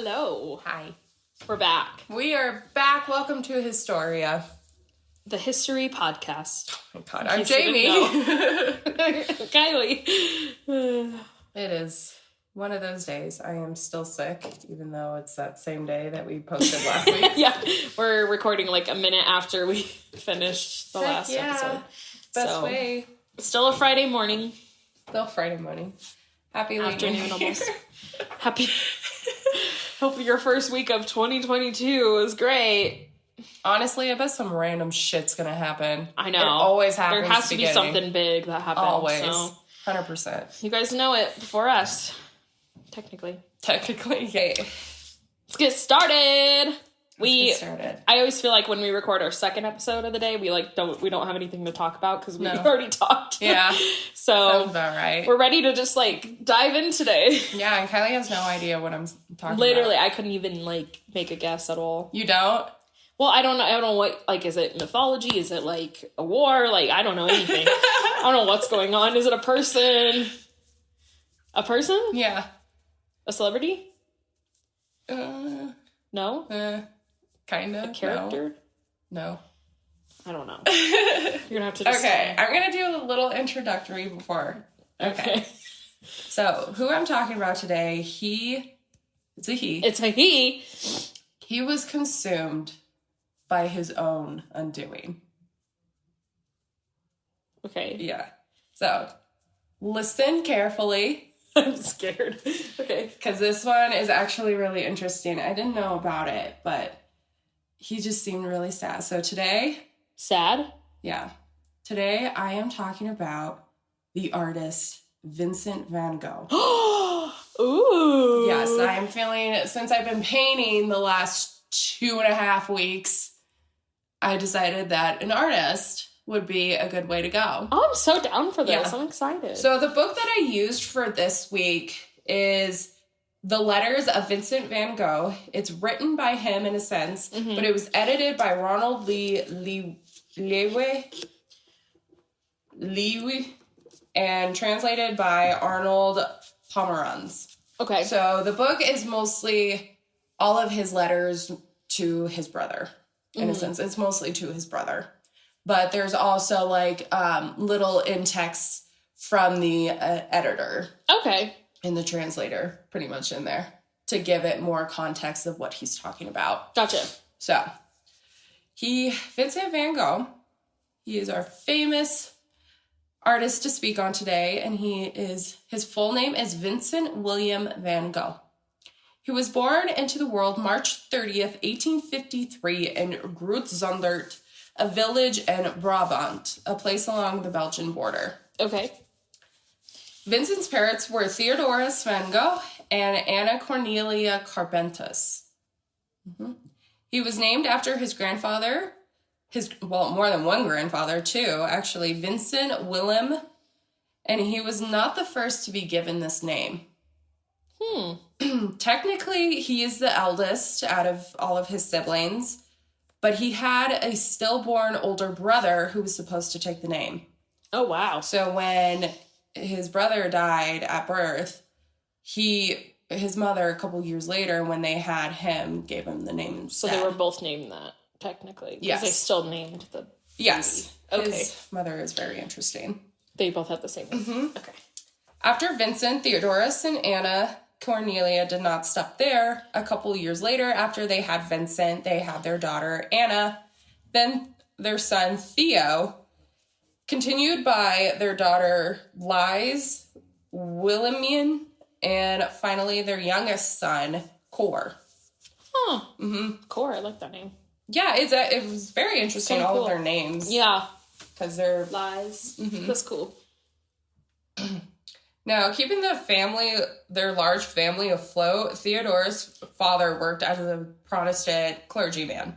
Hello. Hi. We're back. We are back. Welcome to Historia. The History Podcast. Oh my God. I'm Jamie. Kylie. It is one of those days. I am still sick, even though it's that same day that we posted last week. Yeah. We're recording like a minute after we finished the last episode. Best way. Still a Friday morning. Still Friday morning. Happy afternoon almost. Happy. Hope your first week of 2022 is great. Honestly, I bet some random shit's gonna happen. I know. It always happens. There has to be something big that happens. Always. So. 100%. You guys know it before us. Technically, okay. Let's get started. I always feel like when we record our second episode of the day, we don't have anything to talk about because we already talked. Yeah. So sounds about right. We're ready to just dive in today. Yeah, and Kylie has no idea what I'm talking Literally, about. I couldn't even make a guess at all. You don't? Well, I don't know what, is it mythology? Is it a war? I don't know anything. I don't know what's going on. Is it a person? A person? Yeah. A celebrity? No? Kind of. A character? No. I don't know. You're gonna have to just Okay, I'm gonna do a little introductory before. Okay. So, who I'm talking about today, it's a he. It's a he. He was consumed by his own undoing. Okay. Yeah. So, listen carefully. I'm scared. Okay. Because this one is actually really interesting. I didn't know about it, but he just seemed really sad. So today... Sad? Yeah. Today I am talking about the artist Vincent van Gogh. Ooh. Yes, I am feeling, since I've been painting the last 2.5 weeks, I decided that an artist would be a good way to go. Oh, I'm so down for this. Yeah. I'm excited. So the book that I used for this week is The Letters of Vincent van Gogh. It's written by him in a sense, but it was edited by Ronald Lewy and translated by Arnold Pomeranz. Okay. So the book is mostly all of his letters to his brother. In a sense, it's mostly to his brother. But there's also little in-texts from the editor. Okay. And the translator pretty much in there to give it more context of what he's talking about. Gotcha. So, Vincent van Gogh, he is our famous artist to speak on today, and his full name is Vincent William van Gogh. He was born into the world March 30th, 1853 in Grootzondert, a village in Brabant, a place along the Belgian border. Okay. Vincent's parents were Theodorus van Gogh and Anna Cornelia Carbentus. He was named after his grandfather, more than one grandfather too, actually, Vincent Willem, and he was not the first to be given this name. Technically, he is the eldest out of all of his siblings, but he had a stillborn older brother who was supposed to take the name. Oh, wow. So when his brother died at birth, his mother, a couple years later, when they had him, gave him the name instead. So they were both named that, technically. Yes. Because they still named the... Yes. Okay. His mother is very interesting. They both had the same name. Okay. After Vincent, Theodorus and Anna Cornelia did not stop there. A couple years later, after they had Vincent, they had their daughter, Anna, then their son, Theo, continued by their daughter, Lise, Wilhelmine, and finally their youngest son, Cor. Huh. Cor, I like that name. Yeah, it was very interesting, all of their names. Yeah. Because they're... Lies. That's cool. Now, keeping their large family afloat, Theodorus' father worked as a Protestant clergyman.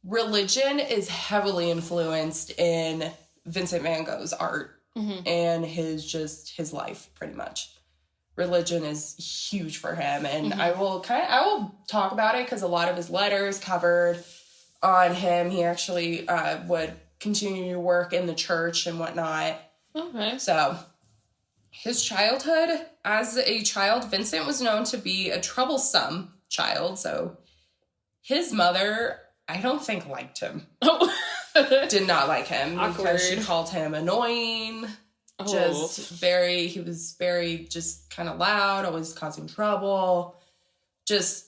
Religion is heavily influenced in Vincent van Gogh's art and his life, pretty much. Religion is huge for him, and I will talk about it because a lot of his letters covered on him. He actually would continue to work in the church and whatnot. Okay. So, his childhood, as a child, Vincent was known to be a troublesome child. So his mother, I don't think liked him. Oh. Did not like him. Awkward. Because she called him annoying. Oh. He was very just kind of loud, always causing trouble. Just,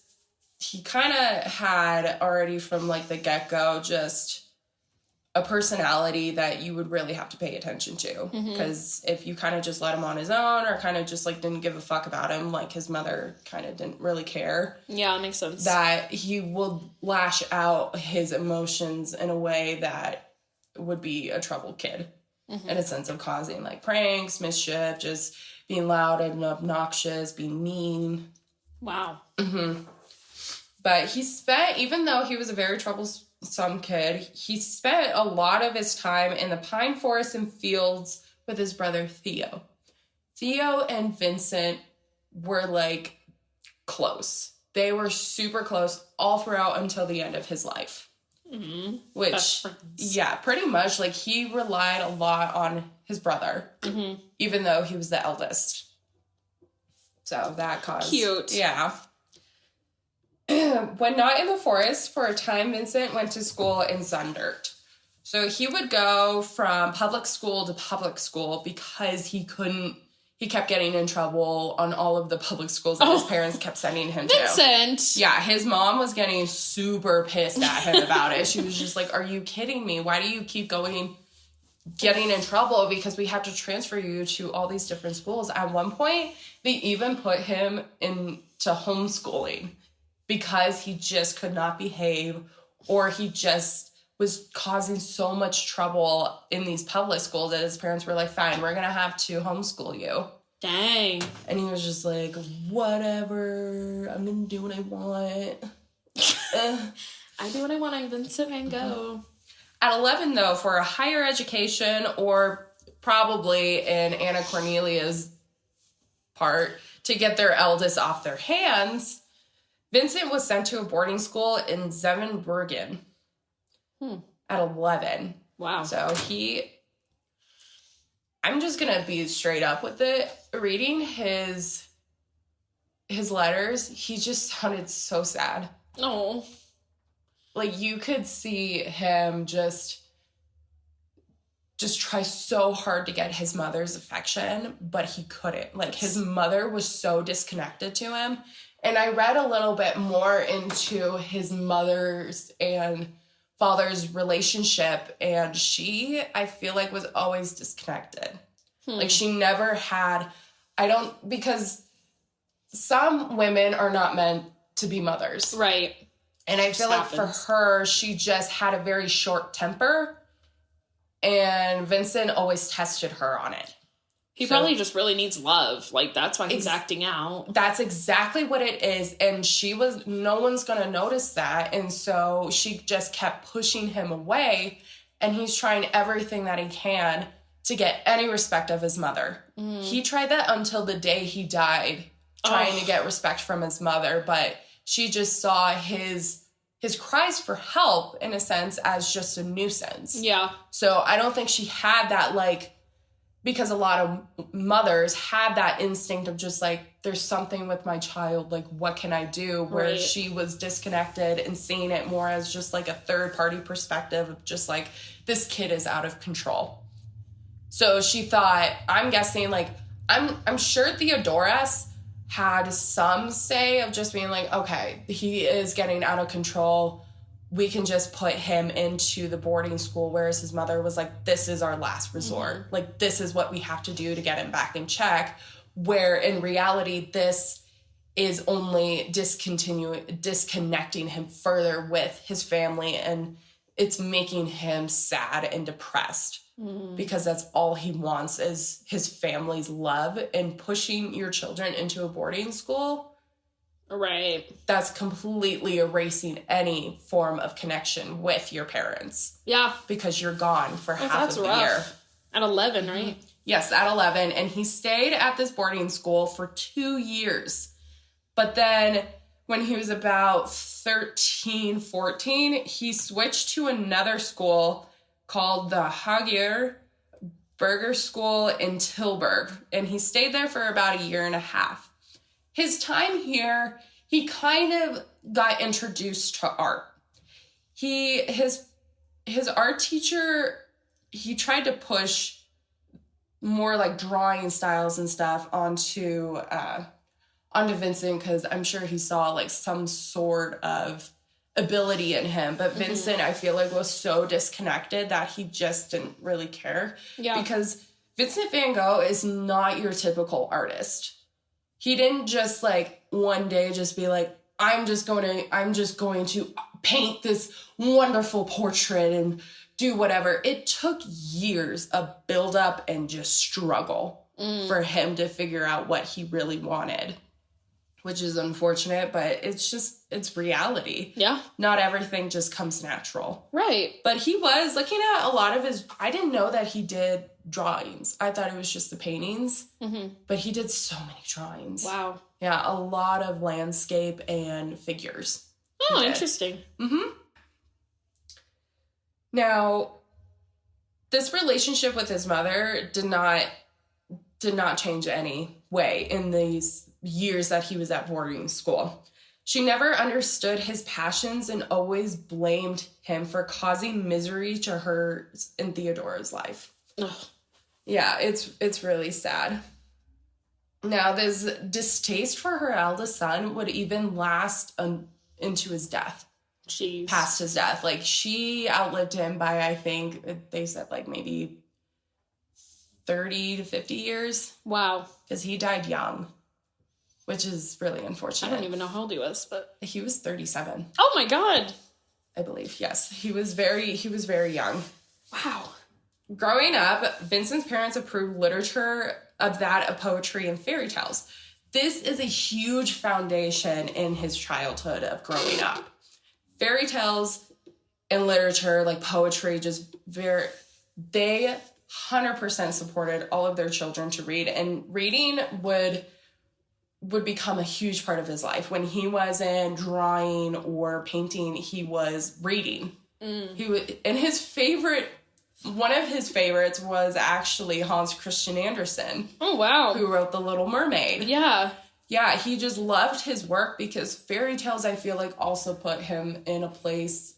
he kind of had already from like the get-go just a personality that you would really have to pay attention to. Because if you kind of just let him on his own or kind of just like didn't give a fuck about him, like his mother kind of didn't really care. Yeah, that makes sense. That he will lash out his emotions in a way that would be a troubled kid. In a sense of causing like pranks, mischief, just being loud and obnoxious, being mean. Wow. But he spent, even though he was a very troublesome kid, he spent a lot of his time in the pine forests and fields with his brother Theo. Theo and Vincent were like close. They were super close all throughout until the end of his life. Which, yeah, pretty much, like, he relied a lot on his brother, even though he was the eldest. So that caused... Cute. Yeah. When not in the forest, for a time, Vincent went to school in Zundert. So he would go from public school to public school because he kept getting in trouble on all of the public schools that his parents kept sending him to. Vincent! Yeah, his mom was getting super pissed at him about it. She was just like, are you kidding me? Why do you keep getting in trouble? Because we have to transfer you to all these different schools. At one point, they even put him into homeschooling because he just could not behave, or he just was causing so much trouble in these public schools that his parents were like, fine, we're going to have to homeschool you. Dang. And he was just like, whatever, I'm going to do what I want. I do what I want. I'm Vincent van Gogh. At 11, though, for a higher education, or probably in Anna Cornelia's part, to get their eldest off their hands, Vincent was sent to a boarding school in Zevenbergen. At 11. Wow. So I'm just going to be straight up with it. Reading his letters, he just sounded so sad. Oh. Like, you could see him just try so hard to get his mother's affection, but he couldn't. Like, his mother was so disconnected to him. And I read a little bit more into his mother's and father's relationship, and she, I feel like, was always disconnected. Like, she never had, because some women are not meant to be mothers. Right. And I feel like for her, she just had a very short temper, and Vincent always tested her on it. He probably just really needs love. Like, that's why he's acting out. That's exactly what it is. And no one's going to notice that. And so she just kept pushing him away. And he's trying everything that he can to get any respect of his mother. He tried that until the day he died, trying to get respect from his mother. But she just saw his cries for help, in a sense, as just a nuisance. Yeah. So I don't think she had that, like... Because a lot of mothers have that instinct of just like, there's something with my child, like, what can I do? Whereas she was disconnected and seeing it more as just like a third party perspective of just like, this kid is out of control. So she thought, I'm guessing, like, I'm sure Theodoras had some say of just being like, okay, he is getting out of control. We can just put him into the boarding school, whereas his mother was like, this is our last resort. Like, this is what we have to do to get him back in check, where in reality, this is only disconnecting him further with his family, and it's making him sad and depressed because that's all he wants is his family's love, and pushing your children into a boarding school. Right. That's completely erasing any form of connection with your parents. Yeah. Because you're gone for half of the year. At 11, right? Yes, at 11. And he stayed at this boarding school for 2 years. But then when he was about 13, 14, he switched to another school called the Hagier Burger School in Tilburg. And he stayed there for about a year and a half. His time here, he kind of got introduced to art. His art teacher, he tried to push more like drawing styles and stuff onto Vincent, because I'm sure he saw like some sort of ability in him. But Vincent, I feel like, was so disconnected that he just didn't really care. Yeah. Because Vincent van Gogh is not your typical artist. He didn't just like one day just be like, I'm just going to paint this wonderful portrait and do whatever. It took years of build up and just struggle for him to figure out what he really wanted, which is unfortunate, but it's reality. Yeah. Not everything just comes natural. Right. But he was looking at a lot of I didn't know that he did drawings. I thought it was just the paintings, but he did so many drawings. Wow. Yeah, a lot of landscape and figures. Oh, interesting. Now, this relationship with his mother did not change any way in these years that he was at boarding school. She never understood his passions and always blamed him for causing misery to her and Theodora's life. Ugh. Yeah, it's really sad. Now, this distaste for her eldest son would even last into his death. Jeez. Past his death. Like, she outlived him by, I think, they said, like, maybe 30 to 50 years. Wow. Because he died young, which is really unfortunate. I don't even know how old he was, but... He was 37. Oh, my God. I believe, yes. He was very young. Wow. Growing up, Vincent's parents approved literature of poetry and fairy tales. This is a huge foundation in his childhood of growing up. Fairy tales and literature, like poetry, they 100% supported all of their children to read. And reading would become a huge part of his life. When he wasn't drawing or painting, he was reading. One of his favorites was actually Hans Christian Andersen. Oh, wow. Who wrote The Little Mermaid. Yeah. Yeah, he just loved his work because fairy tales, I feel like, also put him in a place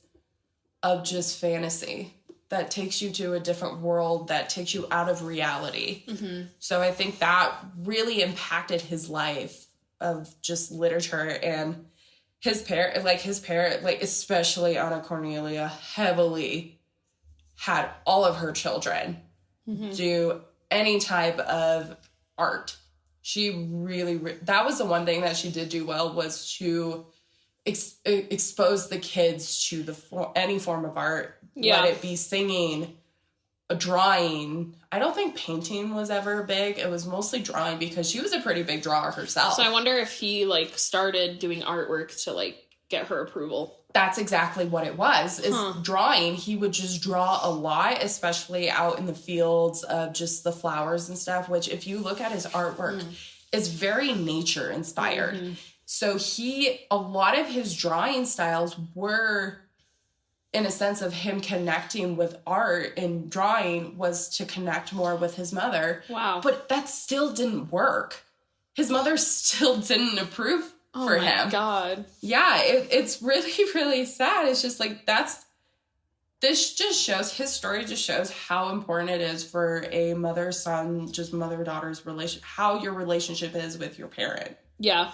of just fantasy that takes you to a different world, that takes you out of reality. So I think that really impacted his life of just literature. And his parent, especially Anna Cornelia, heavily had all of her children do any type of art. She really, that was the one thing that she did do well, was to expose the kids to any form of art. Yeah. Let it be singing, a drawing. I don't think painting was ever big. It was mostly drawing because she was a pretty big drawer herself. So I wonder if he started doing artwork to get her approval. That's exactly what it was, is drawing. He would just draw a lot, especially out in the fields of just the flowers and stuff, which if you look at his artwork, is very nature inspired. So a lot of his drawing styles were, in a sense of him connecting with art and drawing, was to connect more with his mother. Wow. But that still didn't work. His mother still didn't approve for him. Oh my God. Yeah, it's really, really sad. It's just his story just shows how important it is for a mother-son, just mother-daughter's relation, how your relationship is with your parent. Yeah.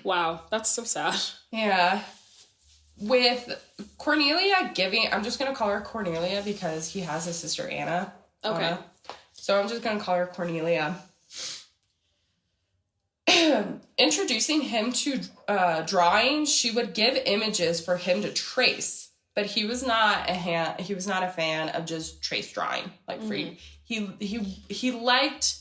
Wow, that's so sad. Yeah. With Cornelia I'm just going to call her Cornelia because he has a sister, Anna. Okay. Anna. So I'm just going to call her Cornelia. Introducing him to drawing, she would give images for him to trace, but he was not a fan of just trace drawing, free. He liked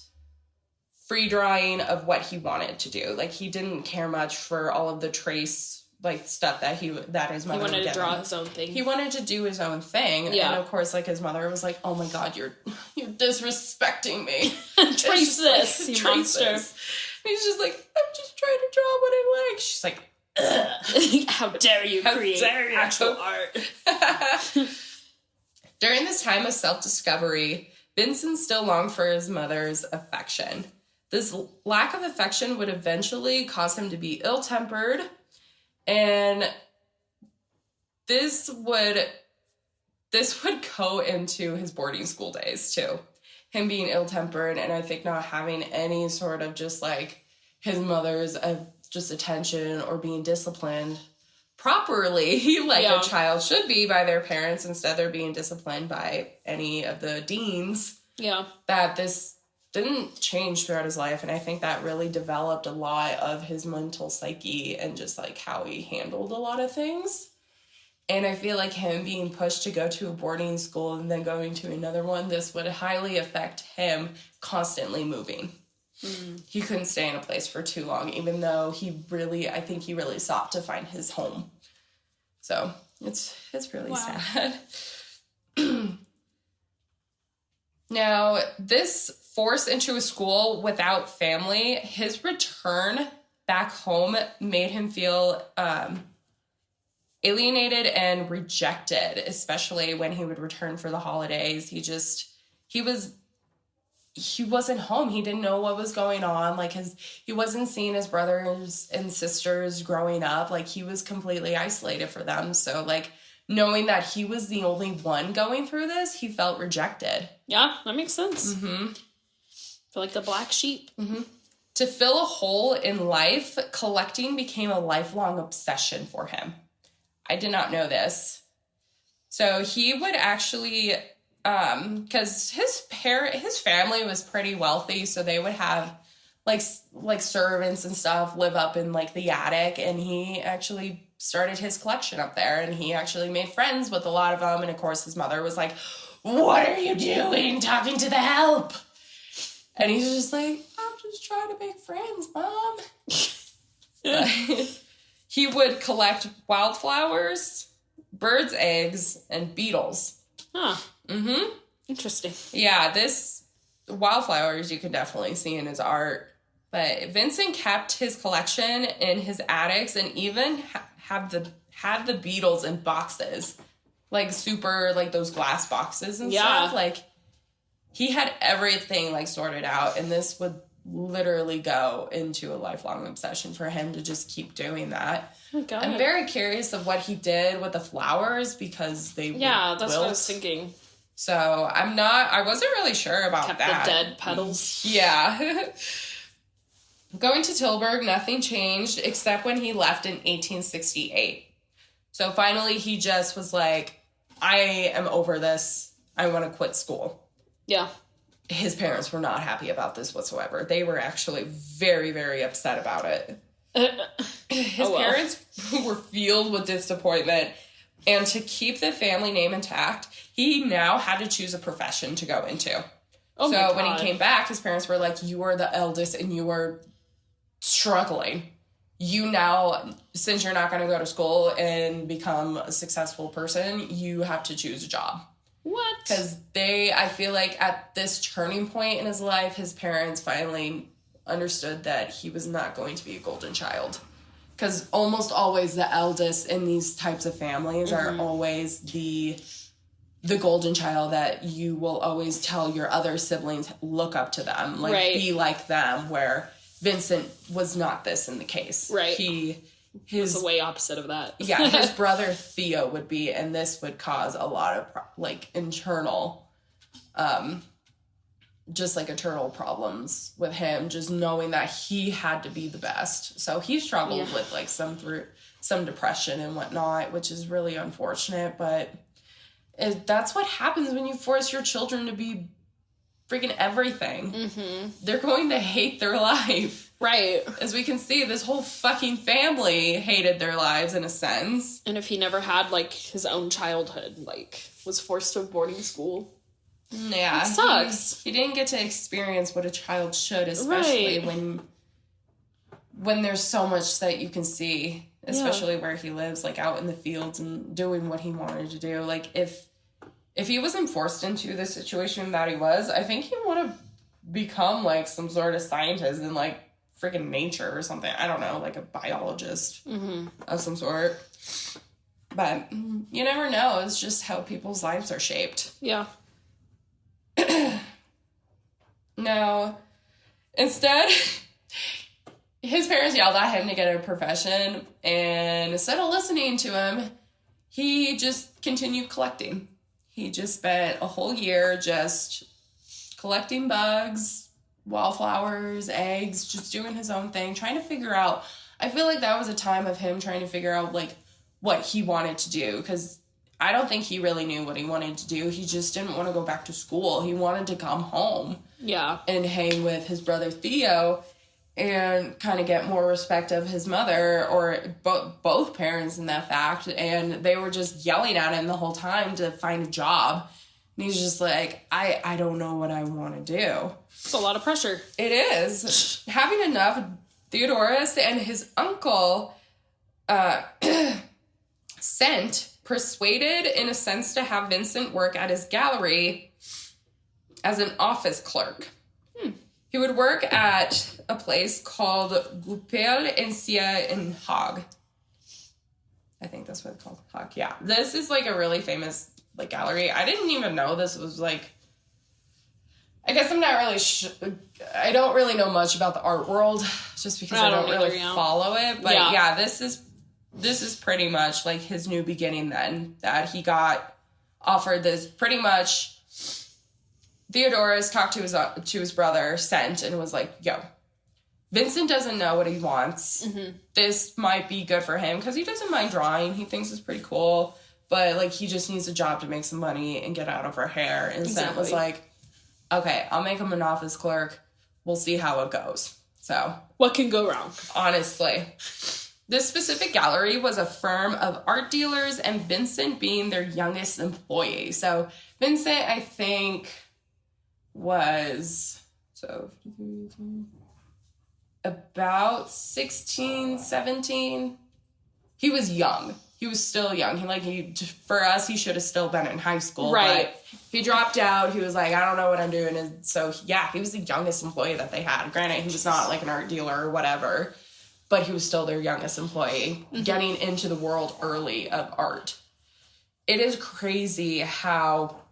free drawing of what he wanted to do. He didn't care much for all of the trace stuff that his mother wanted to draw his own thing. He wanted to do his own thing. Yeah. And of course, his mother was like, "Oh my God, you're disrespecting me. Trace this, you monster." He's just like, "I'm just trying to draw what I like." She's like, ugh. How dare you create actual art? During this time of self-discovery, Vincent still longed for his mother's affection. This lack of affection would eventually cause him to be ill-tempered, and this would go into his boarding school days too. Him being ill-tempered, and I think not having any sort of just like his mother's just attention or being disciplined properly like a child should be by their parents. Instead, they're being disciplined by any of the deans. Yeah. That this didn't change throughout his life, and I think that really developed a lot of his mental psyche and just like how he handled a lot of things. And I feel like him being pushed to go to a boarding school and then going to another one, this would highly affect him constantly moving. He couldn't stay in a place for too long, even though I think he really sought to find his home. So it's really sad. Now, this forced into a school without family, his return back home made him feel alienated and rejected, especially when he would return for the holidays. He wasn't home. He didn't know what was going on. Like he wasn't seeing his brothers and sisters growing up. Like he was completely isolated for them. So like knowing that he was the only one going through this, he felt rejected. Yeah, that makes sense. Mm-hmm. Feel like the black sheep. Mm-hmm. To fill a hole in life, collecting became a lifelong obsession for him. I did not know this. So he would actually, because his family was pretty wealthy, so they would have like servants and stuff live up in like the attic, and he actually started his collection up there, and he actually made friends with a lot of them. And of course his mother was like, "What are you doing talking to the help?" And he's just like, "I'm just trying to make friends, Mom." He would collect wildflowers, birds' eggs, and beetles. Huh. Mm-hmm. Interesting. Yeah, this wildflowers you can definitely see in his art. But Vincent kept his collection in his attics and even had the beetles in boxes. Like super, like those glass boxes and stuff. Like, he had everything like sorted out, and this would literally go into a lifelong obsession for him to just keep doing that. Oh, I'm very curious of what he did with the flowers because they that's what I was thinking. So I wasn't really sure about Kept that. The dead petals. Yeah. Going to Tilburg, nothing changed except when he left in 1868. So finally he just was like, I am over this. I want to quit school. Yeah. His parents were not happy about this whatsoever. They were actually very, very upset about it. His parents were filled with disappointment, and to keep the family name intact, he now had to choose a profession to go into. So when he came back, his parents were like, "You are the eldest and you are struggling. You now, since you're not going to go to school and become a successful person, you have to choose a job." What? Because I feel like at this turning point in his life, his parents finally understood that he was not going to be a golden child. Because almost always the eldest in these types of families are always the golden child that you will always tell your other siblings, look up to them, like be like them, where Vincent was not this in the case. Right. He was the way opposite of that. Yeah, his brother Theo would be, and this would cause a lot of internal internal problems with him, just knowing that he had to be the best. So he struggled with some depression and whatnot, which is really unfortunate, but that's what happens when you force your children to be freaking everything. Mm-hmm. They're going to hate their life. Right. As we can see, this whole fucking family hated their lives in a sense. And if he never had his own childhood, was forced to a boarding school. Yeah. It sucks. He didn't get to experience what a child should, especially when there's so much that you can see, especially where he lives, out in the fields and doing what he wanted to do. If he wasn't forced into the situation that he was, I think he would have become some sort of scientist in freaking nature or something. I don't know, a biologist of some sort. But you never know. It's just how people's lives are shaped. Yeah. Now, Instead, his parents yelled at him to get a profession, and instead of listening to him, he just continued collecting. He just spent a whole year just collecting bugs, wildflowers, eggs, just doing his own thing, trying to figure out. I feel like that was a time of him trying to figure out, like, what he wanted to do, because I don't think he really knew what he wanted to do. He just didn't want to go back to school. He wanted to come home. Yeah. And hang with his brother Theo and kind of get more respect of his mother, or both parents in that fact. And they were just yelling at him the whole time to find a job. And he's just like, I don't know what I want to do. It's a lot of pressure. It is. Having enough, Theodorus and his uncle persuaded, in a sense, to have Vincent work at his gallery as an office clerk. He would work at a place called Goupil en Cia in Hague. I think that's what it's called. Hague, yeah. This is like a really famous like gallery. I didn't even know this was like... I guess I'm not really... I don't really know much about the art world, just because I don't really follow it. But yeah, this is pretty much like his new beginning then, that he got offered this pretty much... Theodorus talked to his brother, Sent, and was like, yo, Vincent doesn't know what he wants. Mm-hmm. This might be good for him, because he doesn't mind drawing. He thinks it's pretty cool. But, like, he just needs a job to make some money and get out of her hair. And Sent was like, okay, I'll make him an office clerk. We'll see how it goes. So. What can go wrong? Honestly. This specific gallery was a firm of art dealers, and Vincent being their youngest employee. So, Vincent, I think... was about 16, 17. He was young. He was still young. For us, he should have still been in high school. Right. But he dropped out. He was like, I don't know what I'm doing. And so, yeah, he was the youngest employee that they had. Granted, he was not like an art dealer or whatever, but he was still their youngest employee, getting into the world early of art. It is crazy how...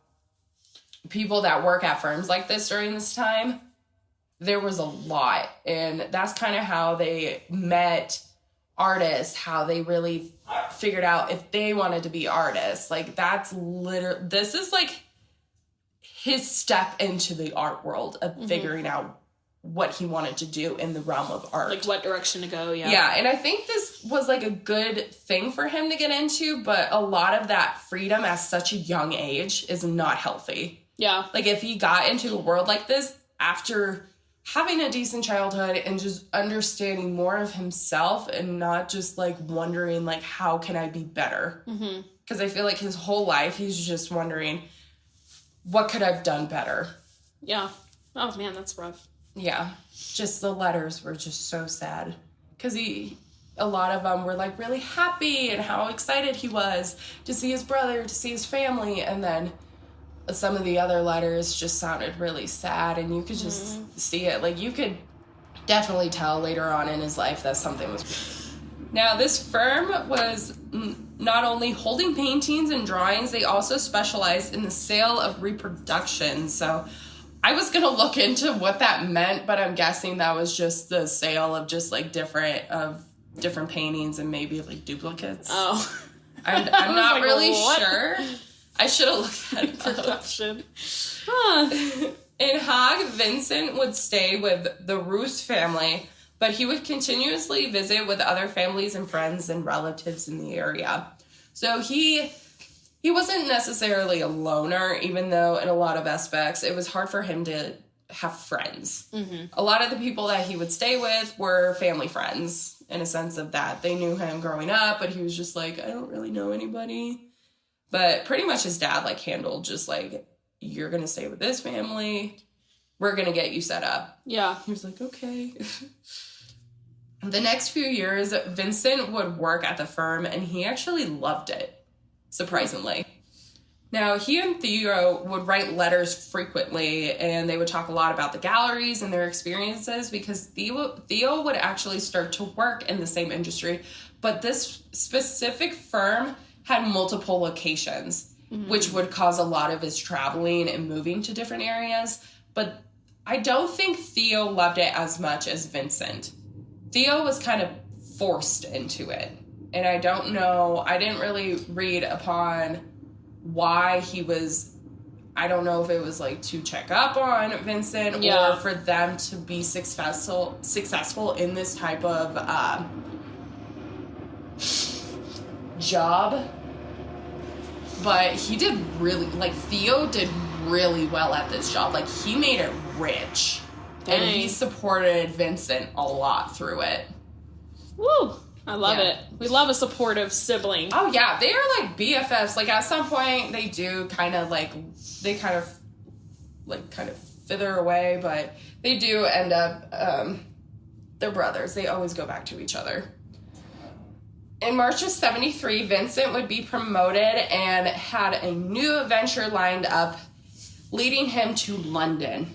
people that work at firms like this during this time, there was a lot. And that's kind of how they met artists, how they really figured out if they wanted to be artists. Like, that's literally, this is like his step into the art world of figuring out what he wanted to do in the realm of art. Like, what direction to go, yeah. Yeah, and I think this was, like, a good thing for him to get into, but a lot of that freedom at such a young age is not healthy. Yeah. Like, if he got into a world like this after having a decent childhood and just understanding more of himself and not just, like, wondering, like, how can I be better? Because I feel like his whole life, he's just wondering, what could I have done better? Yeah. Oh, man, that's rough. Yeah. Just the letters were just so sad. Because a lot of them were, like, really happy and how excited he was to see his brother, to see his family, and then... some of the other letters just sounded really sad, and you could just see it. Like, you could definitely tell later on in his life that something was... Now, this firm was not only holding paintings and drawings, they also specialized in the sale of reproductions. So, I was going to look into what that meant, but I'm guessing that was just the sale of just, like, different paintings and maybe, like, duplicates. Oh. I'm not like, really sure. I should have looked at it. Production. In Hague, Vincent would stay with the Roos family, but he would continuously visit with other families and friends and relatives in the area. So he wasn't necessarily a loner, even though in a lot of aspects it was hard for him to have friends. A lot of the people that he would stay with were family friends, in a sense of that. They knew him growing up, but he was just like, I don't really know anybody. But pretty much his dad, like, handled just, like, you're going to stay with this family. We're going to get you set up. Yeah. He was like, okay. The next few years, Vincent would work at the firm, and he actually loved it, surprisingly. Now, he and Theo would write letters frequently, and they would talk a lot about the galleries and their experiences, because Theo would actually start to work in the same industry. But this specific firm had multiple locations, which would cause a lot of his traveling and moving to different areas. But I don't think Theo loved it as much as Vincent. Theo was kind of forced into it. And I don't know, I didn't really read upon why he was, I don't know if it was like to check up on Vincent or for them to be successful in this type of job. But he did really, like, Theo did really well at this job. Like, he made it rich. Dang. And he supported Vincent a lot through it. Woo! I love it. We love a supportive sibling. Oh, yeah. They are, like, BFFs. Like, at some point, they do kind of, like, they kind of fither away, but they do end up, they're brothers. They always go back to each other. In March of 73, Vincent would be promoted and had a new adventure lined up, leading him to London.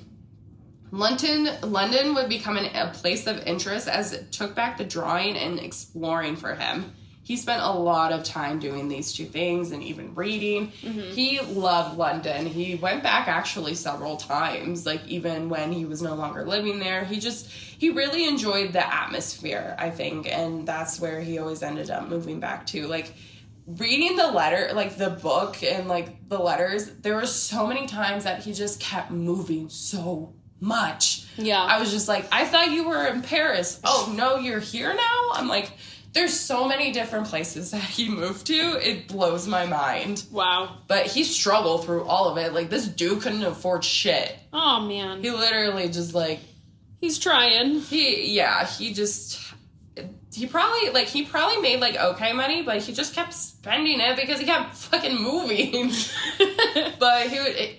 London would become a place of interest as it took back the drawing and exploring for him. He spent a lot of time doing these two things and even reading. Mm-hmm. He loved London. He went back actually several times, like even when he was no longer living there. He really enjoyed the atmosphere, I think, and that's where he always ended up moving back to. Like, reading the letter, like the book and like the letters, there were so many times that he just kept moving so much. Yeah. I was just like, I thought you were in Paris. Oh, no, you're here now? I'm like, there's so many different places that he moved to. It blows my mind. Wow. But he struggled through all of it. Like, this dude couldn't afford shit. Oh, man. He literally just, like... He's trying. He probably made, like, okay money, but he just kept spending it because he kept fucking moving. But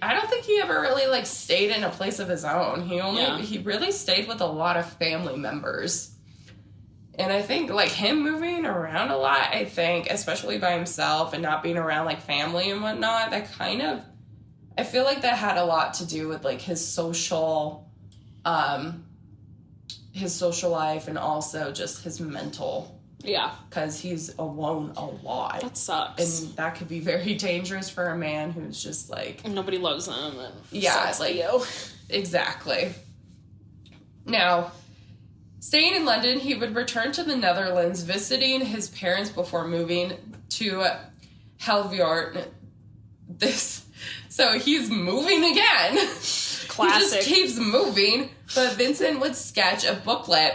I don't think he ever really, like, stayed in a place of his own. He really stayed with a lot of family members. And I think, like, him moving around a lot, I think, especially by himself and not being around, like, family and whatnot, that kind of, I feel like that had a lot to do with, like, his social life and also just his mental. Yeah. Because he's alone a lot. That sucks. And that could be very dangerous for a man who's just, like... Nobody loves him. And yeah, like... Theo. Exactly. Now... Staying in London, he would return to the Netherlands, visiting his parents before moving to Helvoort. So he's moving again. Classic. He just keeps moving. But Vincent would sketch a booklet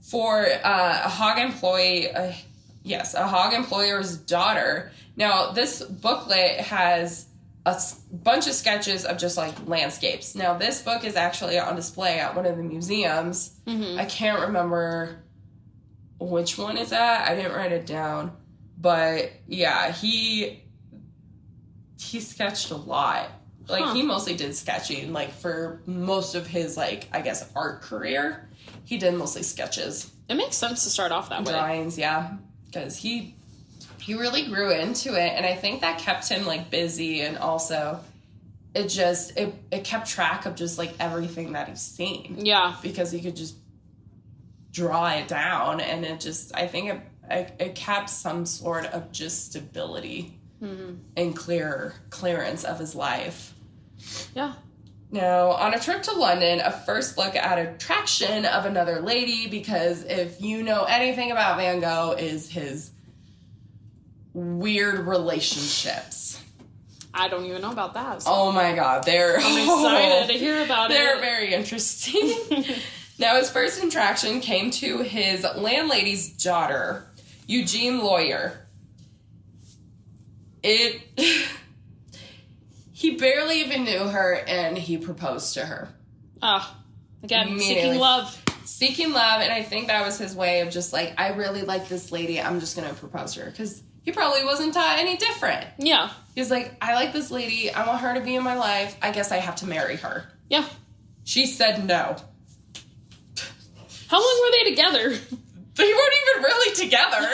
for a Hogg employee. A Hogg employer's daughter. Now, this booklet has a bunch of sketches of just, like, landscapes. Now, this book is actually on display at one of the museums. Mm-hmm. I can't remember which one it's at. I didn't write it down. But, yeah, he sketched a lot. Like, he mostly did sketching. Like, for most of his, like, I guess, art career, he did mostly sketches. It makes sense to start off that way. Drawings, yeah. Because he really grew into it, and I think that kept him, like, busy, and also it kept track of just, like, everything that he's seen. Yeah. Because he could just draw it down, and it just, I think it kept some sort of just stability and clearance of his life. Yeah. Now, on a trip to London, a first look at attraction of another lady, because if you know anything about Van Gogh, is his weird relationships. I don't even know about that. So. Oh my god, I'm excited to hear about They're very interesting. Now, his first attraction came to his landlady's daughter, Eugene Lawyer. He barely even knew her, and he proposed to her. Again, seeking love. Seeking love, and I think that was his way of just like, I really like this lady, I'm just going to propose to her, because he probably wasn't taught any different. Yeah. He's like, I like this lady, I want her to be in my life, I guess I have to marry her. Yeah. She said no. How long were they together? They weren't even really together.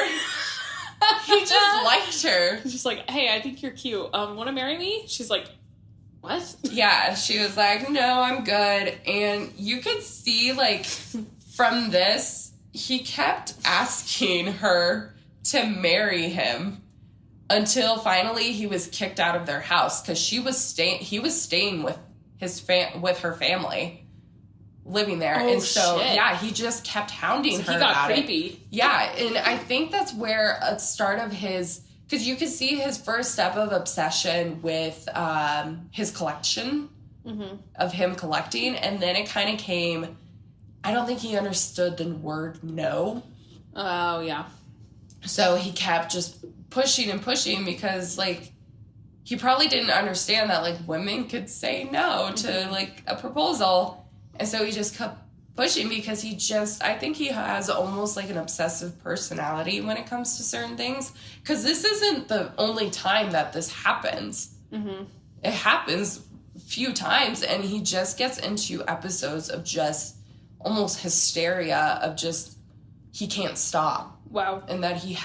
He just liked her. He's just like, hey, I think you're cute. Want to marry me? She's like, what? Yeah, she was like, no, I'm good. And you could see, like, from this, he kept asking her to marry him until finally he was kicked out of their house because he was staying with with her family. living there. Oh, and so, shit. yeah, he just kept hounding her He got about creepy. it. Yeah, and I think that's where a start of his... Because you could see his first step of obsession with his collection, of him collecting, and then it kind of came... I don't think he understood the word no. Oh, yeah. So he kept just pushing and pushing because, like, he probably didn't understand that, like, women could say no to, like, a proposal. And so he just kept pushing because I think he has almost, like, an obsessive personality when it comes to certain things. Because this isn't the only time that this happens. Mm-hmm. It happens a few times, and he just gets into episodes of just almost hysteria of just, he can't stop. Wow. And that he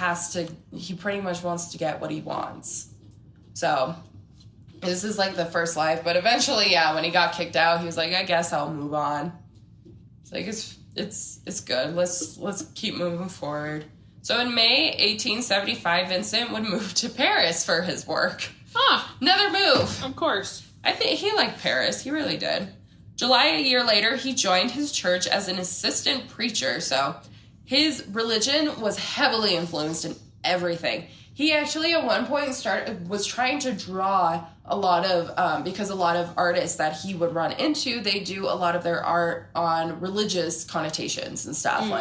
pretty much wants to get what he wants. So, this is like the first life. But eventually, yeah, when he got kicked out, he was like, I guess I'll move on. It's like, it's good. Let's keep moving forward. So in May 1875, Vincent would move to Paris for his work. Huh. Another move. Of course. I think he liked Paris. He really did. July a year later, he joined his church as an assistant preacher. So his religion was heavily influenced in everything. He actually at one point was trying to draw a lot of, because a lot of artists that he would run into, they do a lot of their art on religious connotations and stuff.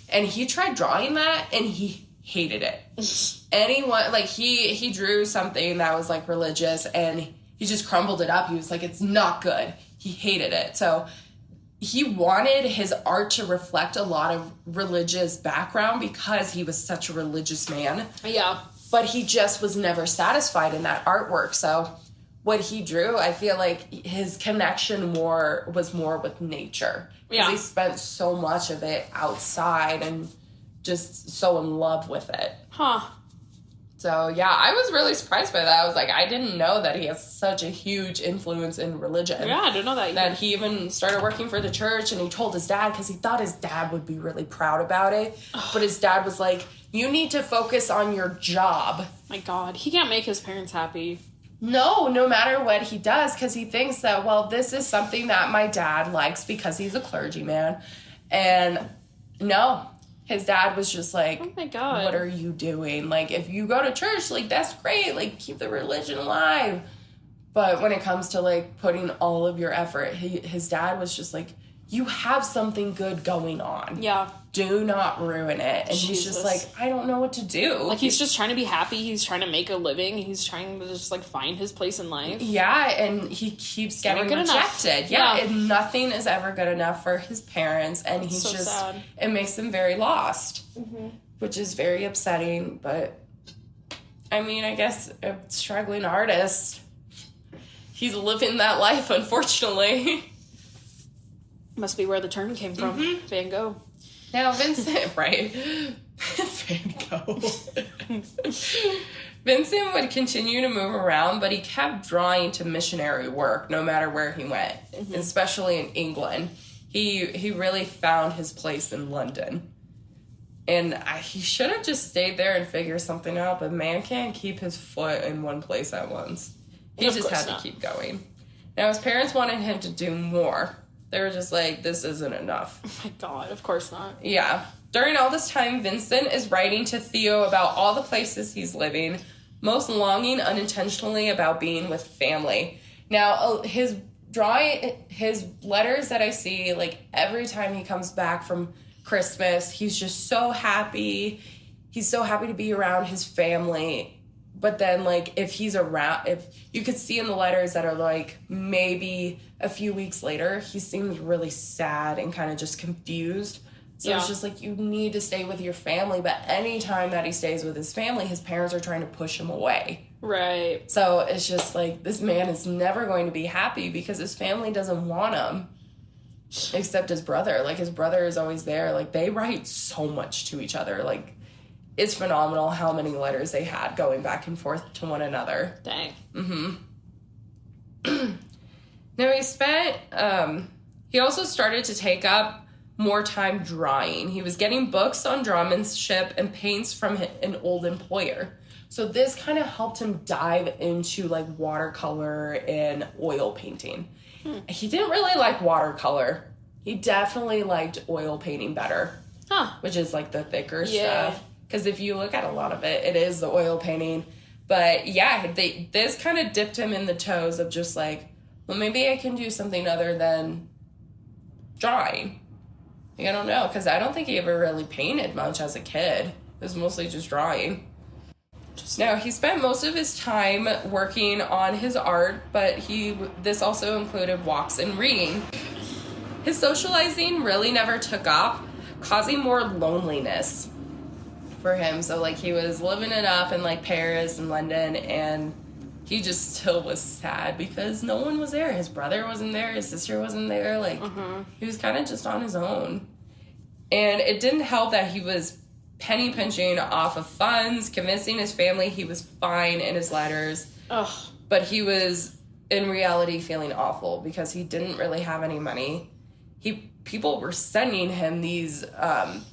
And he tried drawing that and he hated it. Anyone, like he drew something that was like religious and he just crumbled it up. He was like, it's not good. He hated it. So he wanted his art to reflect a lot of religious background because he was such a religious man. Yeah. But he just was never satisfied in that artwork. So what he drew, I feel like his connection was more with nature. Because he spent so much of it outside and just so in love with it. Huh. So, yeah, I was really surprised by that. I was like, I didn't know that he has such a huge influence in religion. Yeah, I didn't know that either. That he even started working for the church, and he told his dad, because he thought his dad would be really proud about it. But his dad was like, you need to focus on your job. My God, he can't make his parents happy. No matter what he does, because he thinks that, well, this is something that my dad likes because he's a clergyman. And no, his dad was just like, oh my God, what are you doing? Like, if you go to church, like, that's great. Like, keep the religion alive. But when it comes to, like, putting all of your effort, his dad was just like, you have something good going on. Yeah. Do not ruin it. And he's just like, I don't know what to do. Like, he's just trying to be happy. He's trying to make a living. He's trying to just, like, find his place in life. Yeah, and he keeps getting rejected. Yeah, and nothing is ever good enough for his parents. And he's so just, sad. It makes him very lost, which is very upsetting. But, I mean, I guess a struggling artist, he's living that life, unfortunately. Must be where the term came from. Van Gogh. Now, Vincent, right? Van Gogh. Vincent would continue to move around, but he kept drawing to missionary work no matter where he went, especially in England. He really found his place in London. And he should have just stayed there and figured something out, but man can't keep his foot in one place at once. He just had to keep going. Now, his parents wanted him to do more. They were just like, this isn't enough. Oh my God, of course not. Yeah. During all this time, Vincent is writing to Theo about all the places he's living, most longing unintentionally about being with family. Now, his letters that I see, like, every time he comes back from Christmas, he's just so happy. He's so happy to be around his family. But then, like, if you could see in the letters that are, like, maybe a few weeks later, he seems really sad and kind of just confused. So it's just like, you need to stay with your family. But any time that he stays with his family, his parents are trying to push him away. Right. So it's just like, this man is never going to be happy because his family doesn't want him. Except his brother. Like, his brother is always there. Like, they write so much to each other. Like, it's phenomenal how many letters they had going back and forth to one another. Dang. Now, he also started to take up more time drawing. He was getting books on draughtsmanship and paints from an old employer. So this kind of helped him dive into, like, watercolor and oil painting. He didn't really like watercolor. He definitely liked oil painting better. Huh. Which is like the thicker stuff. Because if you look at a lot of it, it is the oil painting. But yeah, this kind of dipped him in the toes of just like, well, maybe I can do something other than drawing. I don't know, because I don't think he ever really painted much as a kid. It was mostly just drawing. Now, he spent most of his time working on his art, but this also included walks and reading. His socializing really never took off, causing more loneliness for him. So, like, he was living it up in, like, Paris and London, and he just still was sad because no one was there. His brother wasn't there. His sister wasn't there. Like, he was kind of just on his own. And it didn't help that he was penny pinching off of funds, convincing his family he was fine in his letters. Ugh. But he was, in reality, feeling awful because he didn't really have any money. People were sending him these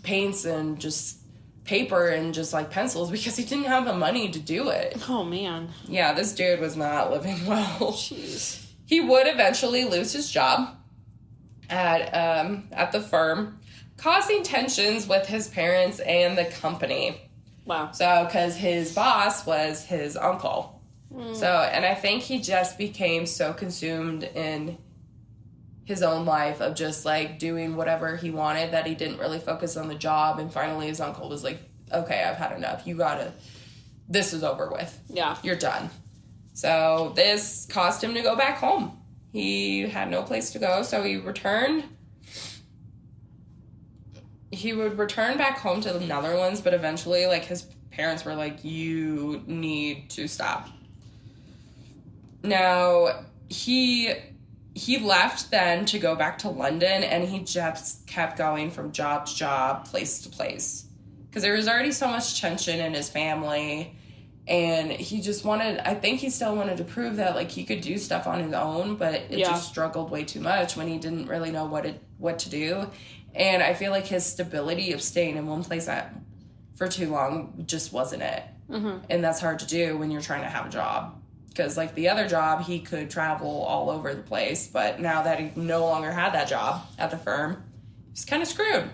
paints and just paper and just like pencils because he didn't have the money to do it. Oh, man. Yeah, this dude was not living well. Jeez. He would eventually lose his job at the firm, causing tensions with his parents and the company. Wow. So, because his boss was his uncle. So, and I think he just became so consumed in his own life of just like doing whatever he wanted that he didn't really focus on the job. And finally his uncle was like, okay, I've had enough. This is over with. Yeah. You're done. So this caused him to go back home. He had no place to go. So he would return back home to the Netherlands, but eventually like his parents were like, you need to stop. Now he left then to go back to London, and he just kept going from job to job, place to place. Because there was already so much tension in his family, and he just I think he still wanted to prove that, like, he could do stuff on his own, but it just struggled way too much when he didn't really know what to do. And I feel like his stability of staying in one place for too long just wasn't it. Mm-hmm. And that's hard to do when you're trying to have a job. Because, like, the other job, he could travel all over the place. But now that he no longer had that job at the firm, he's kind of screwed.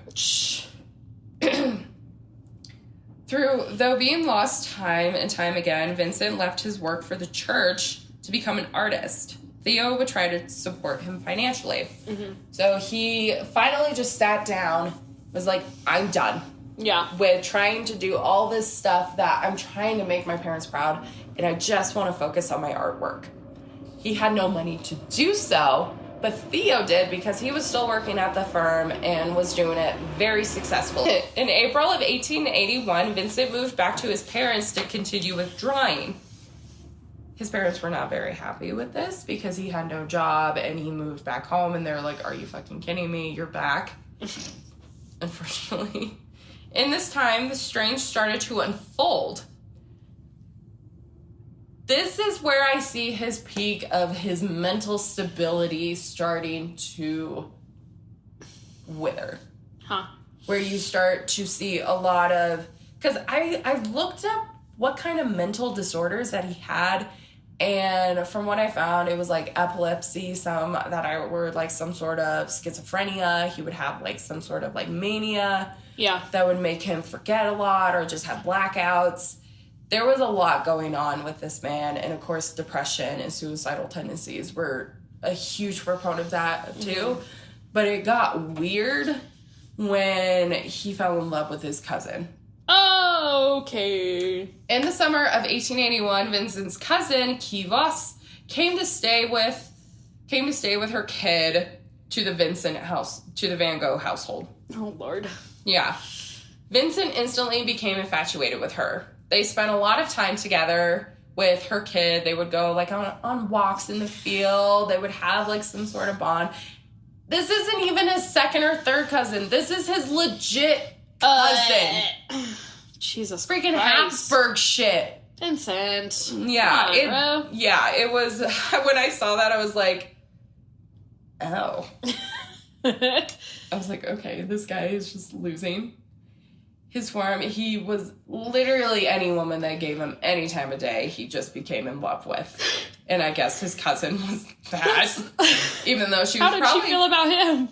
Though being lost time and time again, Vincent left his work for the church to become an artist. Theo would try to support him financially. Mm-hmm. So he finally just sat down, was like, I'm done. Yeah. With trying to do all this stuff that I'm trying to make my parents proud, and I just want to focus on my artwork. He had no money to do so, but Theo did because he was still working at the firm and was doing it very successfully. In April of 1881, Vincent moved back to his parents to continue with drawing. His parents were not very happy with this because he had no job and he moved back home, and they're like, are you fucking kidding me? You're back. Unfortunately. In this time, the strange started to unfold. This is where I see his peak of his mental stability starting to wither. Huh. Where you start to see a lot of... Because I looked up what kind of mental disorders that he had, and from what I found, it was like epilepsy, some that were like some sort of schizophrenia. He would have like some sort of like mania. Yeah. That would make him forget a lot or just have blackouts. There was a lot going on with this man. And of course, depression and suicidal tendencies were a huge proponent of that too. Mm-hmm. But it got weird when he fell in love with his cousin. Oh, okay. In the summer of 1881, Vincent's cousin, Kivas, came to stay with her kid to the Van Gogh household. Oh, Lord. Yeah. Vincent instantly became infatuated with her. They spent a lot of time together with her kid. They would go like on walks in the field. They would have like some sort of bond. This isn't even his second or third cousin. This is his legit cousin. Jesus freaking Christ. Habsburg shit. Vincent. Yeah. It was, when I saw that, I was like, oh. I was like, okay, this guy is just losing his form. He was literally any woman that gave him any time of day, he just became in love with. And I guess his cousin was that. Even though she was How did she feel about him?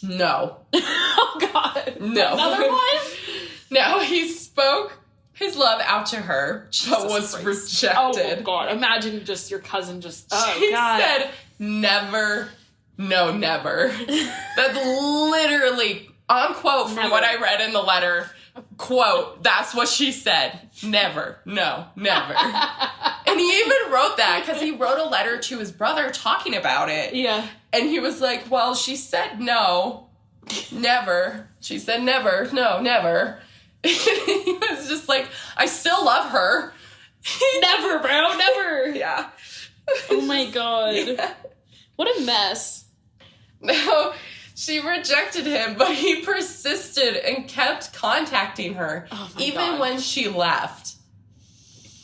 No. Oh, God. No. Another one? No, he spoke his love out to her, but was Christ. rejected. Oh, God. Imagine just your cousin just... Oh, She God. said, never, no, never. That's literally, on quote from what I read in the letter, quote, that's what she said. Never, no, never. And he even wrote that because he wrote a letter to his brother talking about it. Yeah. And he was like, well, she said no, never. She said never, no, never. He was just like, I still love her. Never, bro, never. Yeah. Oh, my God. Yeah. What a mess. No, she rejected him, but he persisted and kept contacting her, even God. when she left.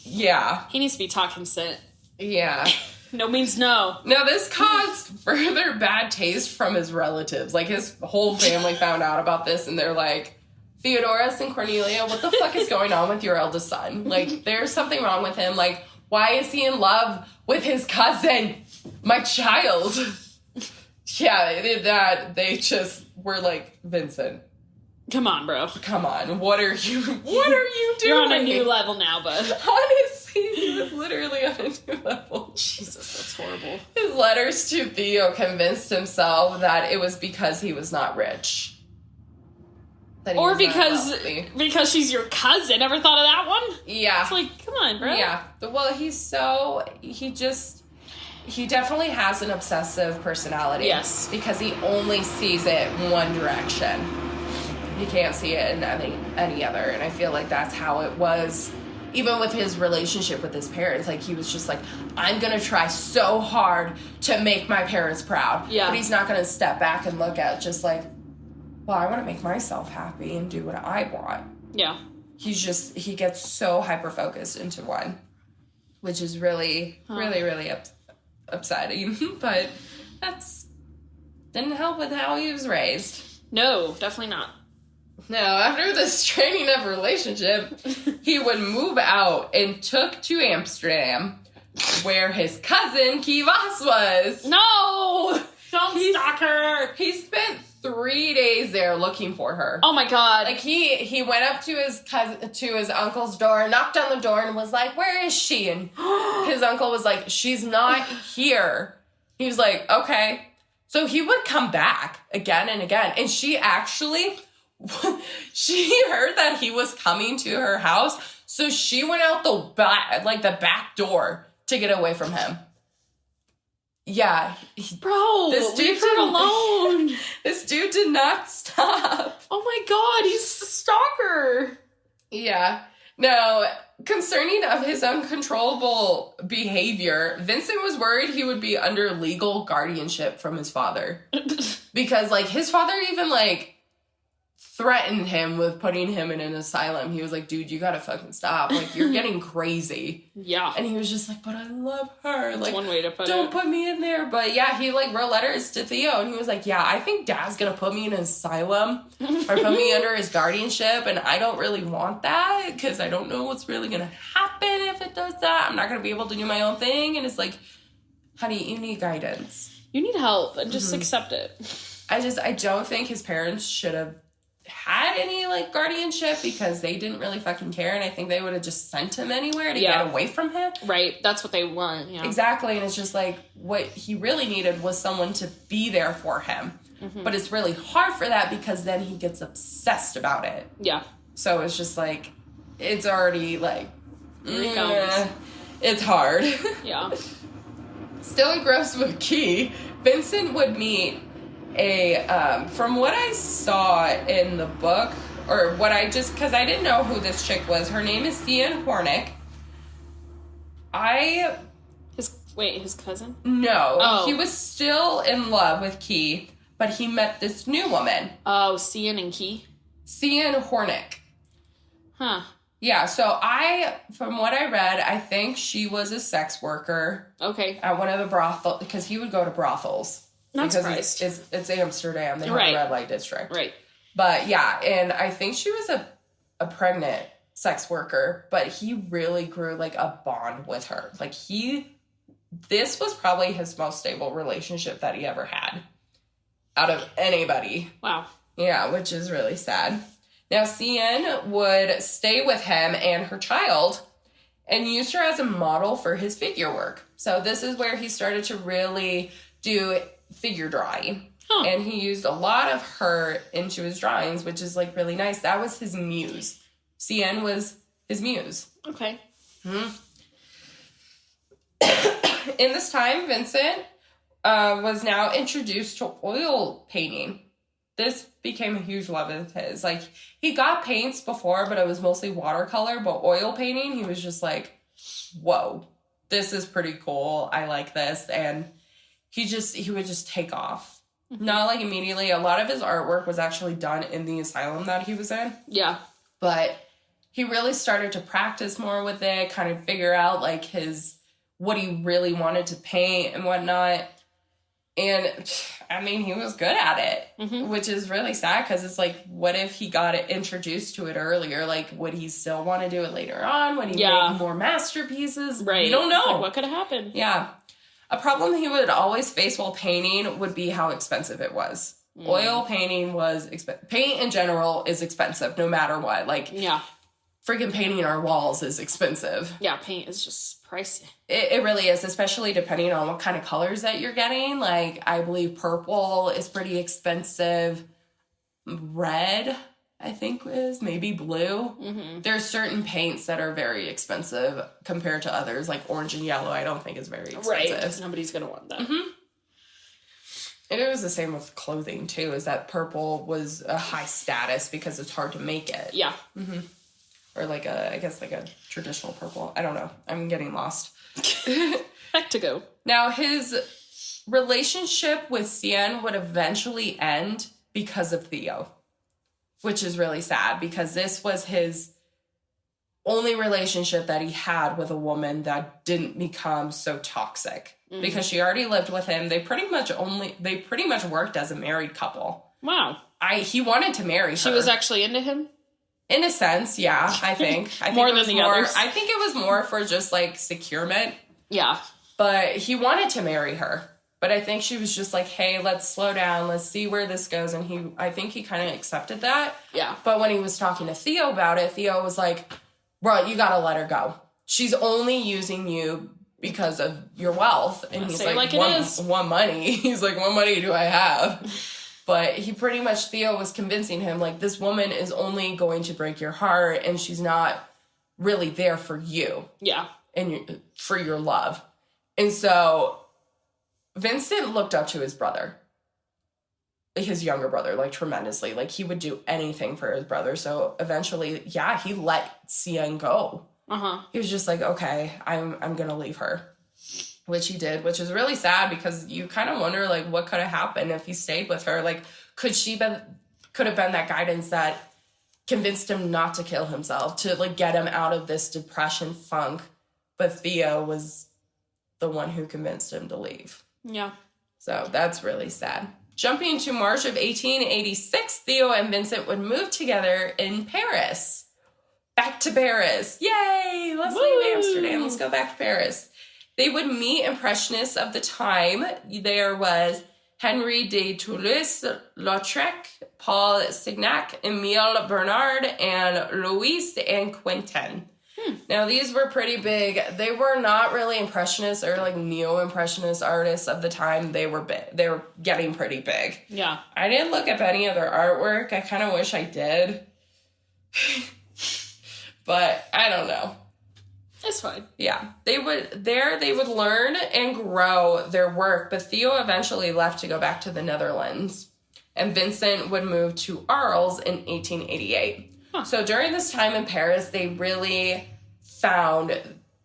Yeah. He needs to be taught consent. Yeah. No means no. Now, this caused further bad taste from his relatives. Like, his whole family found out about this, and they're like, Theodorus and Cornelia, what the fuck is going on with your eldest son? Like, there's something wrong with him. Like, why is he in love with his cousin? My child. Yeah, they just were like, Vincent, Come on, bro. come on, what are you doing? You're on a new level now, bud. Honestly, he was literally on a new level. Jesus, that's horrible. His letters to Theo convinced himself that it was because he was not rich. That he Or was not wealthy. because she's your cousin. Ever thought of that one? Yeah. It's like, come on, bro. Yeah. Well, he definitely has an obsessive personality. Yes. Because he only sees it one direction. He can't see it in any other. And I feel like that's how it was, even with his relationship with his parents. Like, he was just like, I'm going to try so hard to make my parents proud. Yeah. But he's not going to step back and look at just like, well, I want to make myself happy and do what I want. Yeah. He gets so hyper-focused into one, which is really, really upsetting. But didn't help with how he was raised. No, definitely not. Now, after this straining of relationship, he would move out and took to Amsterdam, where his cousin Kivas was. No! Don't stalk her! He spent 3 days there looking for her. Oh my God. Like, he went up to his uncle's door, knocked on the door, and was like, where is she? And his uncle was like, she's not here. He was like, okay. So he would come back again and again. And she actually, she heard that he was coming to her house. So she went out the back door to get away from him. Yeah. Bro, leave her alone. This dude did not stop. Oh my God, he's a stalker. Yeah. Now, concerning of his uncontrollable behavior, Vincent was worried he would be under legal guardianship from his father. Because, like, his father even, like, threatened him with putting him in an asylum. He was like, dude, you gotta fucking stop. Like, you're getting crazy. Yeah. And he was just like, but I love her. Like, that's one way to put don't put me in there. But yeah, he, like, wrote letters to Theo, and he was like, yeah, I think Dad's gonna put me in an asylum or put me under his guardianship, and I don't really want that because I don't know what's really gonna happen if it does that. I'm not gonna be able to do my own thing. And it's like, honey, you need guidance. You need help, and just accept it. I don't think his parents should have had any, like, guardianship because they didn't really fucking care, and I think they would have just sent him anywhere to get away from him. Right, that's what they want, yeah. Exactly, and it's just like, what he really needed was someone to be there for him. Mm-hmm. But it's really hard for that because then he gets obsessed about it. Yeah. So it's just like, it's already like, it's hard. Yeah. Still engrossed with Key, Vincent would meet from what I saw in the book, or what I just, because I didn't know who this chick was. Her name is Cian Hornick. His cousin? No. Oh. He was still in love with Key, but he met this new woman. Oh, Cian and Key? Cian Hornick. Huh. Yeah, so from what I read, I think she was a sex worker. Okay. At one of the brothels, because he would go to brothels. Not because surprised. It's Amsterdam. They have a red light district. Right. But yeah, and I think she was a pregnant sex worker, but he really grew like a bond with her. Like this was probably his most stable relationship that he ever had. out of anybody. Wow. Yeah, which is really sad. Now, Cien would stay with him and her child and used her as a model for his figure work. So this is where he started to really do figure drawing. Huh. And he used a lot of her into his drawings, which is like really nice. That was his muse. Cien was his muse. Okay. Mm-hmm. In this time, Vincent was now introduced to oil painting. This became a huge love of his. Like, he got paints before, but it was mostly watercolor. But oil painting, he was just like, whoa, this is pretty cool. I like this. And he would just take off. Mm-hmm. Not like immediately. A lot of his artwork was actually done in the asylum that he was in. Yeah. But he really started to practice more with it, kind of figure out like what he really wanted to paint and whatnot. And I mean, he was good at it, which is really sad because it's like, what if he got introduced to it earlier? Like, would he still want to do it later on? Would he make more masterpieces? Right. You don't know. Like, what could have happened? Yeah. A problem he would always face while painting would be how expensive it was. Oil painting was expensive. Paint in general is expensive, no matter what. Like, freaking painting our walls is expensive. Yeah, paint is just pricey. It really is, especially depending on what kind of colors that you're getting. Like, I believe purple is pretty expensive. Red, I think, is maybe blue. Mm-hmm. There's certain paints that are very expensive compared to others. Like orange and yellow, I don't think is very expensive. Right, nobody's going to want that. Mm-hmm. And it was the same with clothing, too, is that purple was a high status because it's hard to make it. Yeah. Mm-hmm. Or like I guess a traditional purple. I don't know. I'm getting lost. Heck to go. Now, his relationship with Cien would eventually end because of Theo, which is really sad because this was his only relationship that he had with a woman that didn't become so toxic. Mm-hmm. Because she already lived with him. They pretty much worked as a married couple. Wow. He wanted to marry her. She was actually into him? In a sense, yeah, I think. More than the others. I think it was more for just, like, securement. Yeah. But he wanted to marry her. But I think she was just like, hey, let's slow down. Let's see where this goes. And I think he kind of accepted that. Yeah. But when he was talking to Theo about it, Theo was like, bro, you got to let her go. She's only using you because of your wealth. And he's like what money? He's like, what money do I have? But he pretty much, Theo was convincing him, like, this woman is only going to break your heart, and she's not really there for you. Yeah. And for your love. And so Vincent looked up to his brother. His younger brother, like, tremendously. Like, he would do anything for his brother. So eventually, yeah, he let Cien go. Uh-huh. He was just like, okay, I'm going to leave her. Which he did, which is really sad because you kind of wonder, like, what could have happened if he stayed with her? Like, could have been that guidance that convinced him not to kill himself, to, like, get him out of this depression funk. But Theo was the one who convinced him to leave. Yeah. So that's really sad. Jumping to March of 1886, Theo and Vincent would move together in Paris. Back to Paris. Yay! Let's leave Amsterdam. Let's go back to Paris. They would meet impressionists of the time. There was Henri de Toulouse-Lautrec, Paul Signac, Emile Bernard, and Louis and Quentin. Now, these were pretty big. They were not really impressionists or, like, neo-impressionist artists of the time. They were big. They were getting pretty big. Yeah. I didn't look up any of their artwork. I kind of wish I did. But I don't know. It's fine. Yeah. They would learn and grow their work, but Theo eventually left to go back to the Netherlands. And Vincent would move to Arles in 1888. Huh. So during this time in Paris, they really found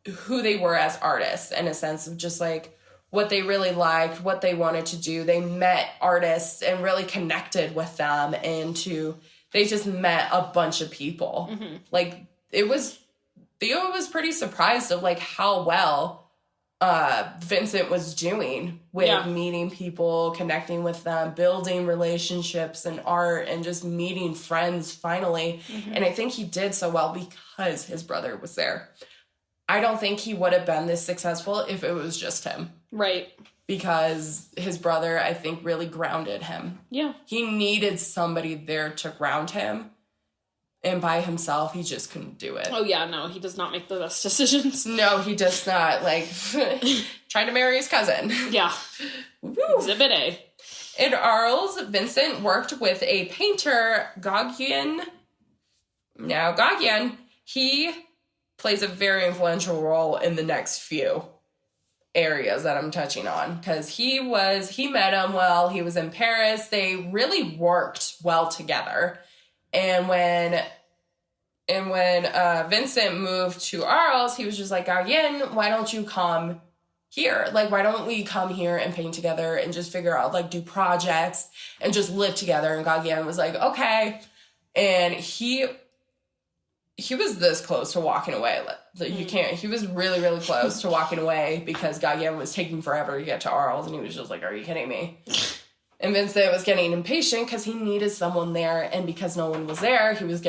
who they were as artists, in a sense of just, like, what they really liked, what they wanted to do. They met artists and really connected with them, and they just met a bunch of people. Mm-hmm. Like, Theo was pretty surprised of, like, how well Vincent was doing with meeting people, connecting with them, building relationships and art, and just meeting friends finally. Mm-hmm. And I think he did so well because his brother was there. I don't think he would have been this successful if it was just him. Right. because his brother, I think, really grounded him. Yeah. He needed somebody there to ground him. And by himself, he just couldn't do it. Oh, yeah, no, he does not make the best decisions. No, he does not. Like, trying to marry his cousin. Yeah. Woo. Exhibit A. In Arles, Vincent worked with a painter, Gauguin. Now, Gauguin, he plays a very influential role in the next few areas that I'm touching on. Because he met him while he was in Paris. They really worked well together. And when Vincent moved to Arles, he was just like, Gauguin, why don't you come here? Like, why don't we come here and paint together and just figure out, like, do projects and just live together? And Gauguin was like, okay. And he was this close to walking away. He was really, really close to walking away because Gauguin was taking forever to get to Arles. And he was just like, are you kidding me? And Vincent was getting impatient because he needed someone there. And because no one was there, he was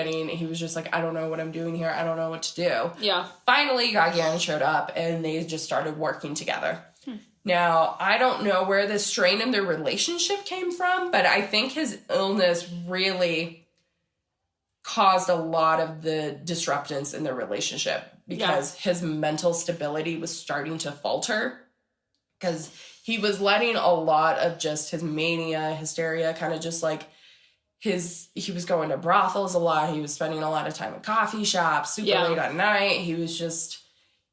just like, I don't know what I'm doing here. I don't know what to do. Yeah. Finally, Gauguin showed up and they just started working together. Now, I don't know where this strain in their relationship came from, but I think his illness really caused a lot of the disruptance in their relationship because his mental stability was starting to falter because he was letting a lot of just his mania, hysteria, kind of just like he was going to brothels a lot. He was spending a lot of time at coffee shops, super late at night. He was just,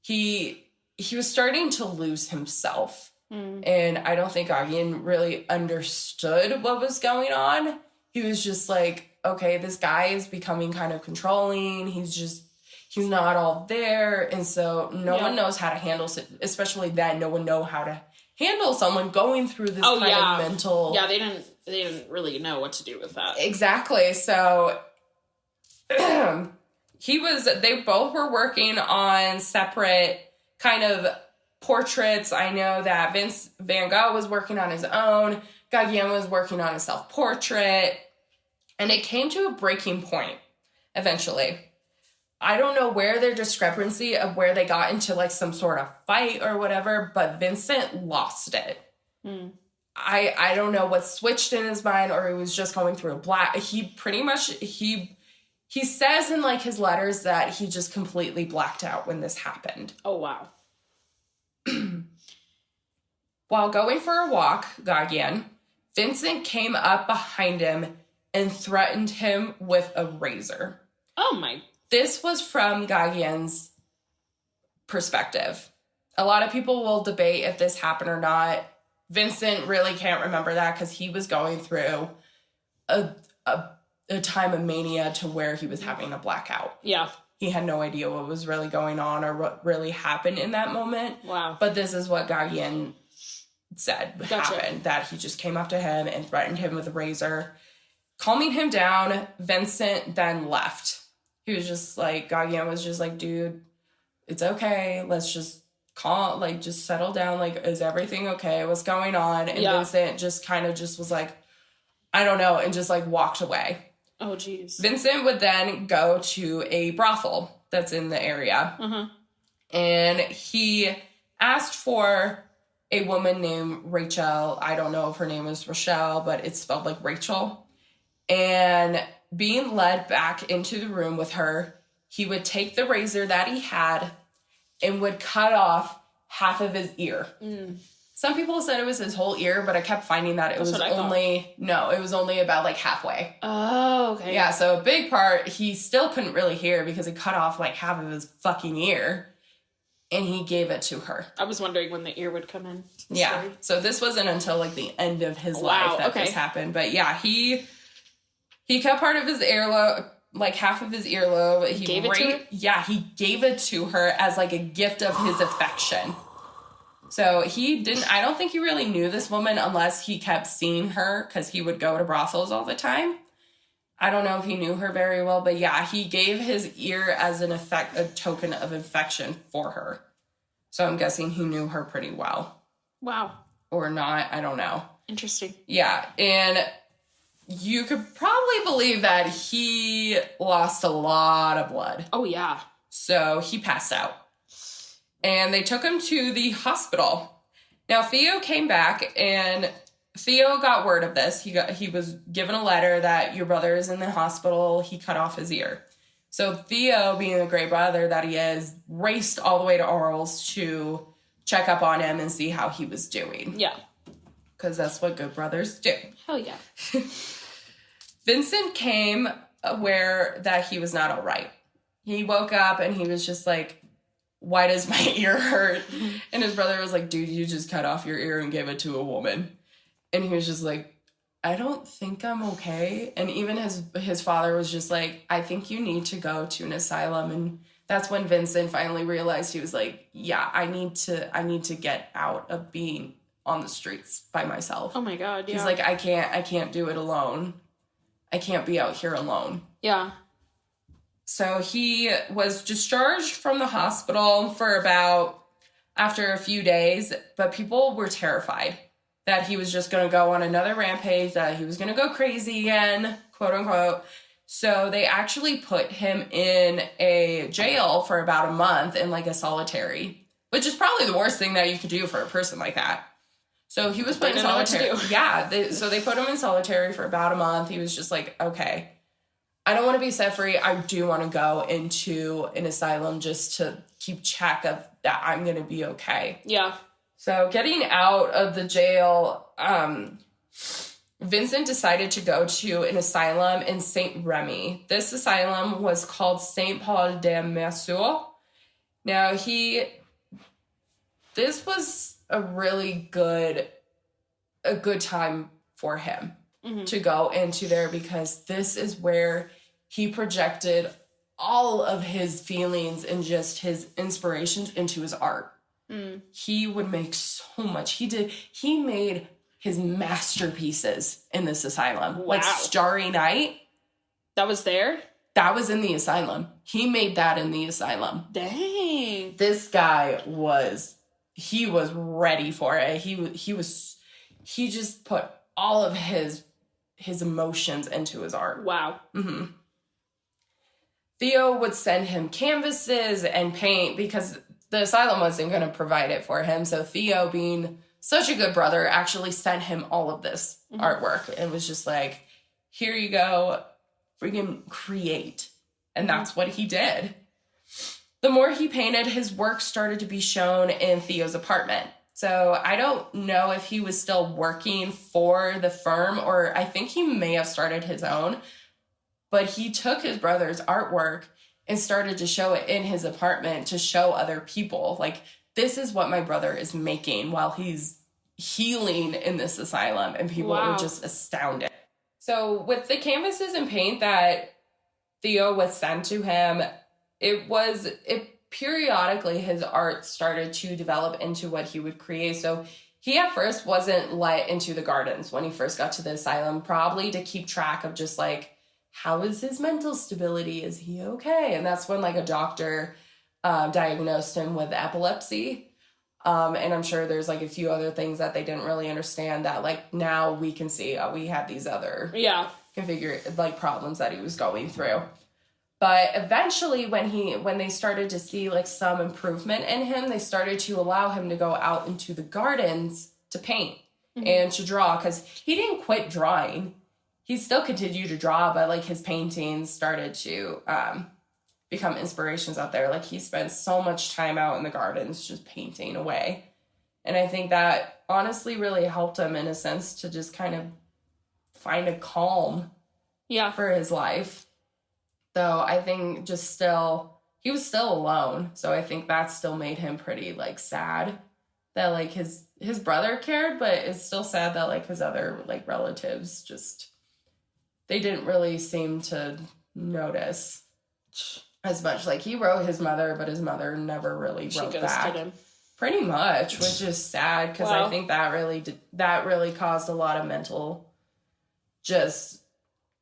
he was starting to lose himself. And I don't think Gauguin really understood what was going on. He was just like, okay, this guy is becoming kind of controlling. He's not all there. And so no one knows how to handle it, especially then. No one know how to handle someone going through this kind of mental. Yeah, they didn't really know what to do with that. Exactly. So they both were working on separate kind of portraits. I know that Vincent van Gogh was working on his own. Gauguin was working on a self-portrait. And it came to a breaking point eventually. I don't know where their discrepancy of where they got into like some sort of fight or whatever, but Vincent lost it. I don't know what switched in his mind, or he was just going through a black. He pretty much, he says in like his letters that he just completely blacked out when this happened. Oh, wow. While going for a walk, Gauguin, Vincent came up behind him and threatened him with a razor. Oh, my. This was from Gauguin's perspective. A lot of people will debate if this happened or not. Vincent really can't remember that because he was going through a time of mania to where he was having a blackout. Yeah. He had no idea what was really going on or what really happened in that moment. Wow. But this is what Gauguin said happened, that he just came up to him and threatened him with a razor. Calming him down, Vincent then left. He was just like, Gauguin was just like, dude, it's okay. Let's just just settle down. Like, is everything okay? What's going on? And Vincent just kind of just was like, I don't know, and just like walked away. Oh, geez. Vincent would then go to a brothel that's in the area. And he asked for a woman named Rachel. I don't know if her name is Rochelle, but it's spelled like Rachel. And being led back into the room with her, he would take the razor that he had and would cut off half of his ear. Some people said it was his whole ear, but I kept finding that it was only about like halfway. Oh, okay. Yeah, so a big part, he still couldn't really hear because he cut off like half of his fucking ear. And he gave it to her. I was wondering when the ear would come in. Yeah. Sorry. So this wasn't until like the end of his life that this happened. But yeah, he cut part of his earlobe, like half of his earlobe. He gave it to her? Yeah, he gave it to her as like a gift of his affection. So I don't think he really knew this woman unless he kept seeing her because he would go to brothels all the time. I don't know if he knew her very well, but yeah, he gave his ear as a token of affection for her. So I'm guessing he knew her pretty well. Wow. Or not, I don't know. Interesting. Yeah, and you could probably believe that he lost a lot of blood. Oh, yeah. So he passed out. And they took him to the hospital. Now, Theo came back, and Theo got word of this. He was given a letter that your brother is in the hospital. He cut off his ear. So Theo, being the great brother that he is, raced all the way to Arles to check up on him and see how he was doing. Yeah. Because that's what good brothers do. Hell yeah. Vincent came aware that he was not all right. He woke up and he was just like, why does my ear hurt? And his brother was like, dude, you just cut off your ear and gave it to a woman. And he was just like, I don't think I'm okay. And even his father was just like, I think you need to go to an asylum. And that's when Vincent finally realized, he was like, yeah, I need to get out of being on the streets by myself. Oh my God, yeah. He's like, I can't do it alone. I can't be out here alone. Yeah. So he was discharged from the hospital after a few days, but people were terrified that he was just going to go on another rampage, that he was going to go crazy again, quote unquote. So they actually put him in a jail for about a month in like a solitary, which is probably the worst thing that you could do for a person like that. So he was put in solitary. Yeah, so they put him in solitary for about a month. He was just like, okay, I don't want to be set free. I do want to go into an asylum just to keep track of that I'm going to be okay. Yeah. So getting out of the jail, Vincent decided to go to an asylum in Saint Remy. This asylum was called Saint Paul de Masur. Now this was a really good time for him to go into there, because this is where he projected all of his feelings and just his inspirations into his art. He would make so much. He made his masterpieces in this asylum. Wow. Like Starry Night. That was there? That was in the asylum. He made that in the asylum. Dang. This guy was ready for it. He just put all of his emotions into his art. Wow. Mm-hmm. Theo would send him canvases and paint because the asylum wasn't going to provide it for him. So Theo, being such a good brother, actually sent him all of this artwork and was just like, here you go, freaking create. And that's what he did. The more he painted, his work started to be shown in Theo's apartment. So I don't know if he was still working for the firm, or I think he may have started his own, but he took his brother's artwork and started to show it in his apartment to show other people. Like, this is what my brother is making while he's healing in this asylum. And people were just astounded. So with the canvases and paint that Theo was sent to him, periodically his art started to develop into what he would create. So he at first wasn't let into the gardens when he first got to the asylum, probably to keep track of just like, how is his mental stability? Is he okay? And that's when like a doctor diagnosed him with epilepsy. And I'm sure there's like a few other things that they didn't really understand that like now we can see we had these other problems that he was going through. But eventually when they started to see like some improvement in him, they started to allow him to go out into the gardens to paint and to draw, because he didn't quit drawing. He still continued to draw, but like his paintings started to become inspirations out there. Like he spent so much time out in the gardens just painting away. And I think that honestly really helped him in a sense to just kind of find a calm for his life. Though I think he was still alone. So I think that still made him pretty like sad that like his brother cared, but it's still sad that like his other like relatives just, they didn't really seem to notice as much. Like he wrote his mother, but his mother never really wrote back. Him. Pretty much, which is sad, because I think that really caused a lot of mental, just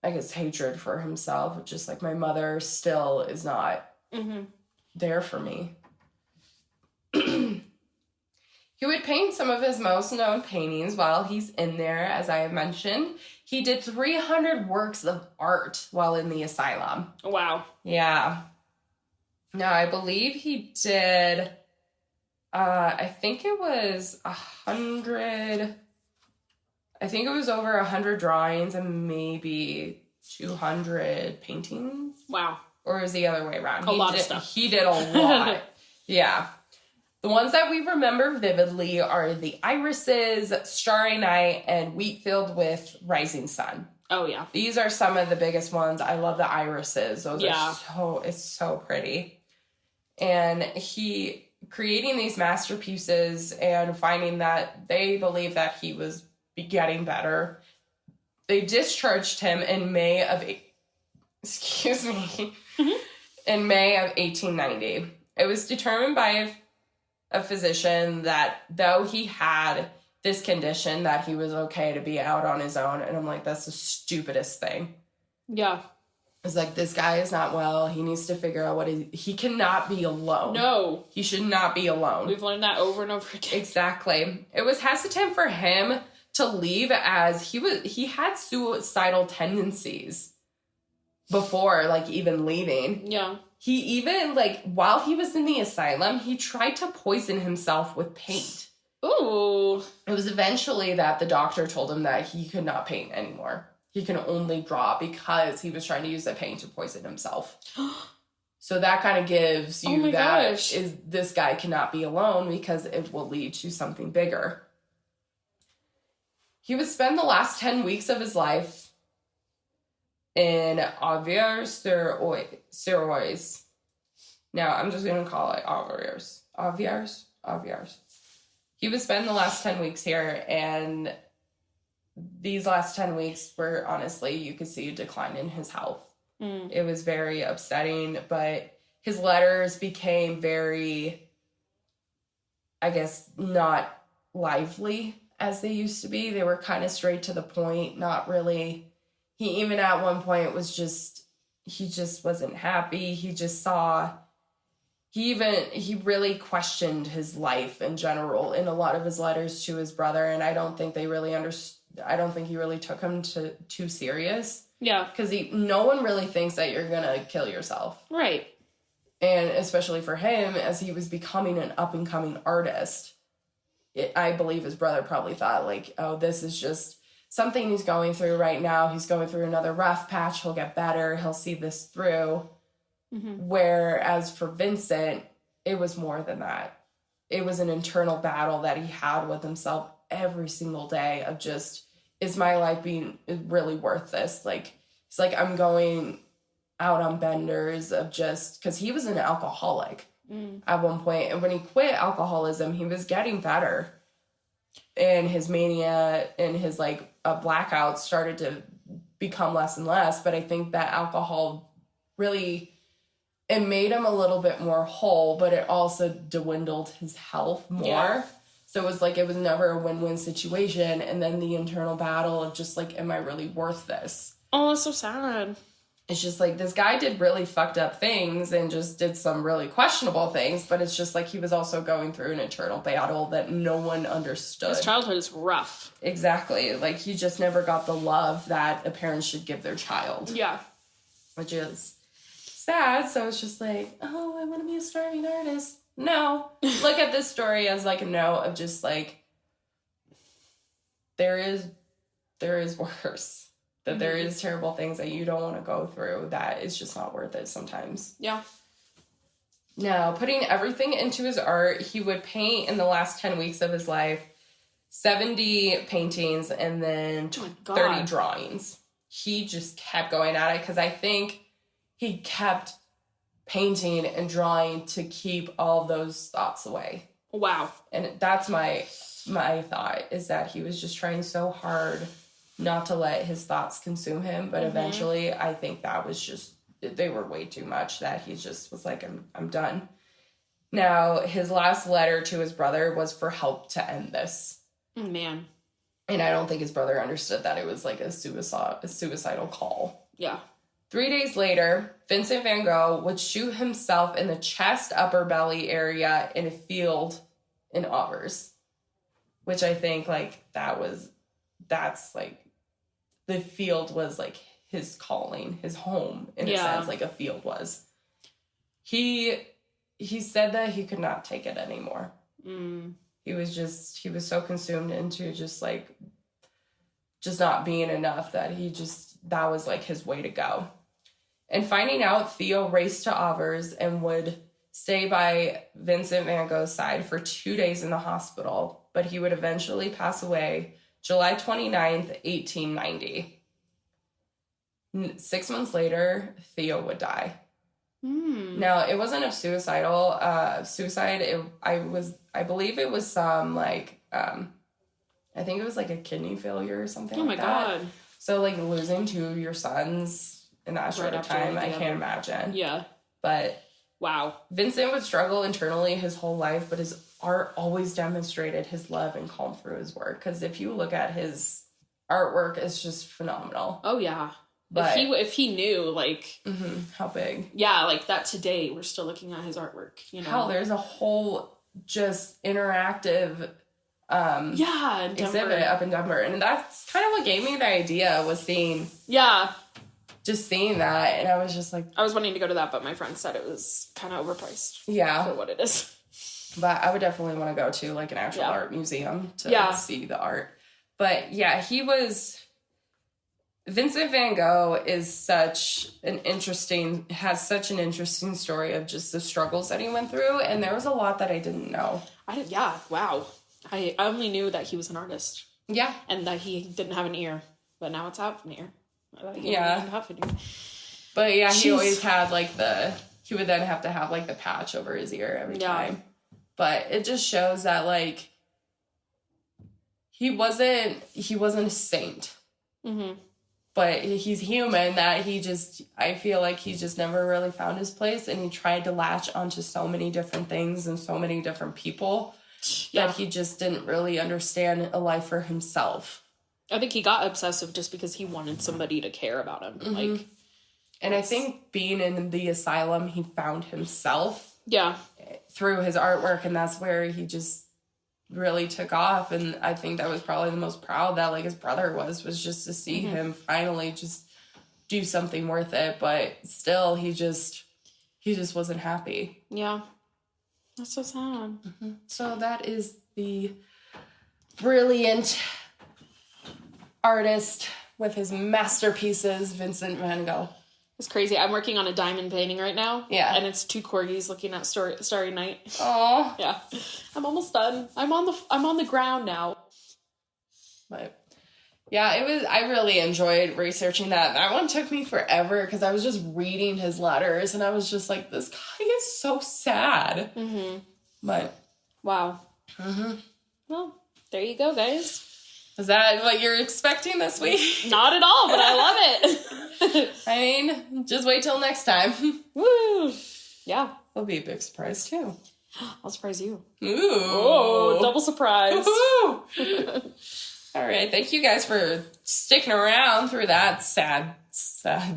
I guess hatred for himself. Just like, my mother still is not there for me. He would paint some of his most known paintings while he's in there, as I have mentioned. He did 300 works of art while in the asylum. Wow. Yeah. Now, I believe he did I think it was 100. I think it was over 100 drawings and maybe 200 paintings. Wow. Or it was the other way around. A lot of stuff. He did a lot. Yeah. The ones that we remember vividly are the irises, Starry Night, and Wheat Field with Rising Sun. Oh, yeah. These are some of the biggest ones. I love the irises. Those are it's so pretty. And he creating these masterpieces and finding that they believe that he was getting better. They discharged him in May of 1890. It was determined by a physician that though he had this condition that he was okay to be out on his own. And I'm like, that's the stupidest thing. Yeah. It's like, this guy is not well. He needs to figure out he cannot be alone. No. He should not be alone. We've learned that over and over again. Exactly. It was hesitant for him to leave as he had suicidal tendencies before, like, even leaving. Yeah. He even, like, while he was in the asylum, he tried to poison himself with paint. Ooh. It was eventually that the doctor told him that he could not paint anymore. He can only draw because he was trying to use the paint to poison himself. So that kind of gives you this guy cannot be alone because it will lead to something bigger. He would spend the last 10 weeks of his life in Aviers-sur-Oise. Now, I'm just going to call it Aviers. Aviers. He would spend the last 10 weeks here, and these last 10 weeks were, honestly, you could see a decline in his health. Mm. It was very upsetting, but his letters became very, I guess, not lively as they used to be. They were kind of straight to the point, not really. He even at one point was he just wasn't happy. He just saw, he really questioned his life in general in a lot of his letters to his brother, and I don't think they really I don't think he really took him too serious. Yeah. Because no one really thinks that you're going to kill yourself. Right. And especially for him, as he was becoming an up-and-coming artist, I believe his brother probably thought, like, oh, this is just something he's going through right now. He's going through another rough patch. He'll get better. He'll see this through. Mm-hmm. Whereas for Vincent, it was more than that. It was an internal battle that he had with himself every single day of just, is my life being really worth this? Like, it's like, I'm going out on benders of just, because he was an alcoholic at one point. And when he quit alcoholism, he was getting better. And his mania and his, like, blackouts started to become less and less. But I think that alcohol really, it made him a little bit more whole, but it also dwindled his health more. Yeah. So it was like, it was never a win-win situation. And then the internal battle of just like, am I really worth this? Oh, that's so sad. It's just like, this guy did really fucked up things and just did some really questionable things. But it's just like, he was also going through an internal battle that no one understood. His childhood is rough. Exactly. Like, he just never got the love that a parent should give their child. Yeah. Which is sad. So it's just like, oh, I want to be a starving artist. No. Look at this story as like a note of just like, there is worse. That there is terrible things that you don't want to go through, that is just not worth it sometimes. Yeah. Now, putting everything into his art, he would paint in the last 10 weeks of his life 70 paintings and then 30 drawings. He just kept going at it because I think he kept painting and drawing to keep all those thoughts away. Wow. And that's my thought, is that he was just trying so hard not to let his thoughts consume him, but eventually I think that was just, they were way too much, that he just was like, I'm done. Now, his last letter to his brother was for help to end this. Man. And I don't think his brother understood that it was like a suicidal call. Yeah. 3 days later, Vincent van Gogh would shoot himself in the chest, upper belly area in a field in Auvers. Which I think, like, that's like, the field was like his calling, his home, in a sense, like a field was. He said that he could not take it anymore. He was so consumed into just not being enough that that was like his way to go. And finding out, Theo raced to Avers and would stay by Vincent van Gogh's side for 2 days in the hospital, but he would eventually pass away July 29th, 1890. 6 months later, Theo would die. Now, it wasn't a suicide. I believe it was some I think it was like a kidney failure or something like that. Oh my God. So like losing two of your sons in that short of time, I can't imagine. Yeah. But wow. Vincent would struggle internally his whole life, but his art always demonstrated his love and calm through his work. Because if you look at his artwork, it's just phenomenal. Oh yeah. But if he knew, like... how big. Yeah, like that today, we're still looking at his artwork, you know? Hell, there's a whole just interactive exhibit up in Denver. And that's kind of what gave me the idea, was seeing... Yeah. Just seeing that, and I was just like... I was wanting to go to that, but my friend said it was kind of overpriced. Yeah. For what it is. But I would definitely want to go to, like, an actual art museum to see the art. But, yeah, he was... Vincent van Gogh is has such an interesting story of just the struggles that he went through, and there was a lot that I didn't know. Wow. I only knew that he was an artist. Yeah. And that he didn't have an ear, but now it's out an ear. Yeah. But yeah, he always had he would then have to have like the patch over his ear every time. But it just shows that like he wasn't a saint. But he's human, that I feel like he just never really found his place, and he tried to latch onto so many different things and so many different people that he just didn't really understand a life for himself. I think he got obsessive just because he wanted somebody to care about him. And I think being in the asylum, he found himself. Yeah. Through his artwork, and that's where he just really took off. And I think that was probably the most proud that like his brother was just to see him finally just do something worth it. But still, he just wasn't happy. Yeah. That's so sad. So that is the brilliant artist with his masterpieces, Vincent van Gogh. It's crazy. I'm working on a diamond painting right now. Yeah. And it's two corgis looking at Starry Night. Oh. Yeah. I'm almost done. I'm on the ground now. But yeah, I really enjoyed researching that. That one took me forever because I was just reading his letters and I was just like, this guy is so sad. But wow. Well, there you go, guys. Is that what you're expecting this week? Not at all, but I love it. I mean, just wait till next time. Woo! Yeah. It'll be a big surprise, too. I'll surprise you. Ooh. Oh, double surprise. All right. Thank you guys for sticking around through that sad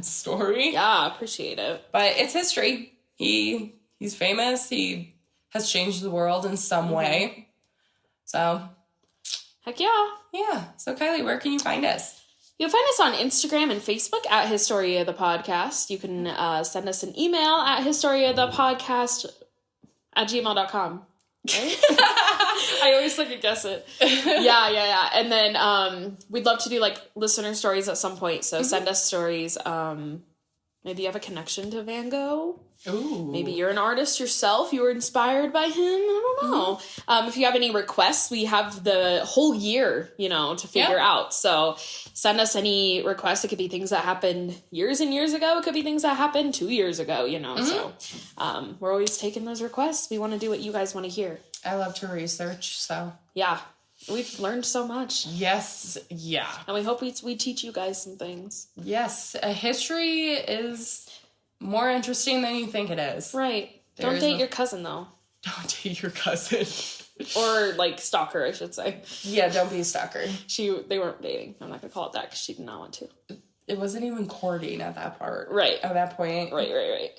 story. Yeah, I appreciate it. But it's history. He's famous. He has changed the world in some way. So... Heck yeah. Yeah. So, Kylie, where can you find us? You can find us on Instagram and Facebook at Historia the Podcast. You can send us an email at historiathepodcast@gmail.com. Right? I always second guess it. Yeah. And then we'd love to do like listener stories at some point. So send us stories. Maybe you have a connection to Van Gogh. Ooh. Maybe you're an artist yourself. You were inspired by him. I don't know. If you have any requests, we have the whole year, to figure out. So send us any requests. It could be things that happened years and years ago. It could be things that happened 2 years ago, So we're always taking those requests. We want to do what you guys want to hear. I love to research, so. Yeah. We've learned so much. Yes. Yeah. And we hope we teach you guys some things. Yes. History is more interesting than you think it is. Right. Don't date your cousin, though. Don't date your cousin. Or, stalker, I should say. Yeah, don't be a stalker. They weren't dating. I'm not going to call it that because she did not want to. It wasn't even courting at that part. Right. At that point. Right.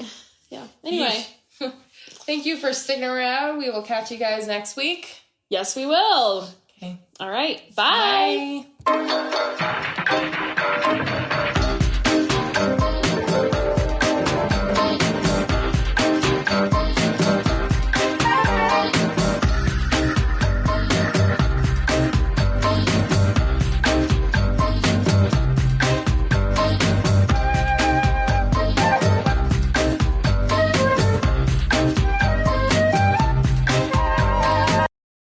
Yeah. Anyway. Thank you for sticking around. We will catch you guys next week. Yes, we will. Okay. All right. Bye. Bye.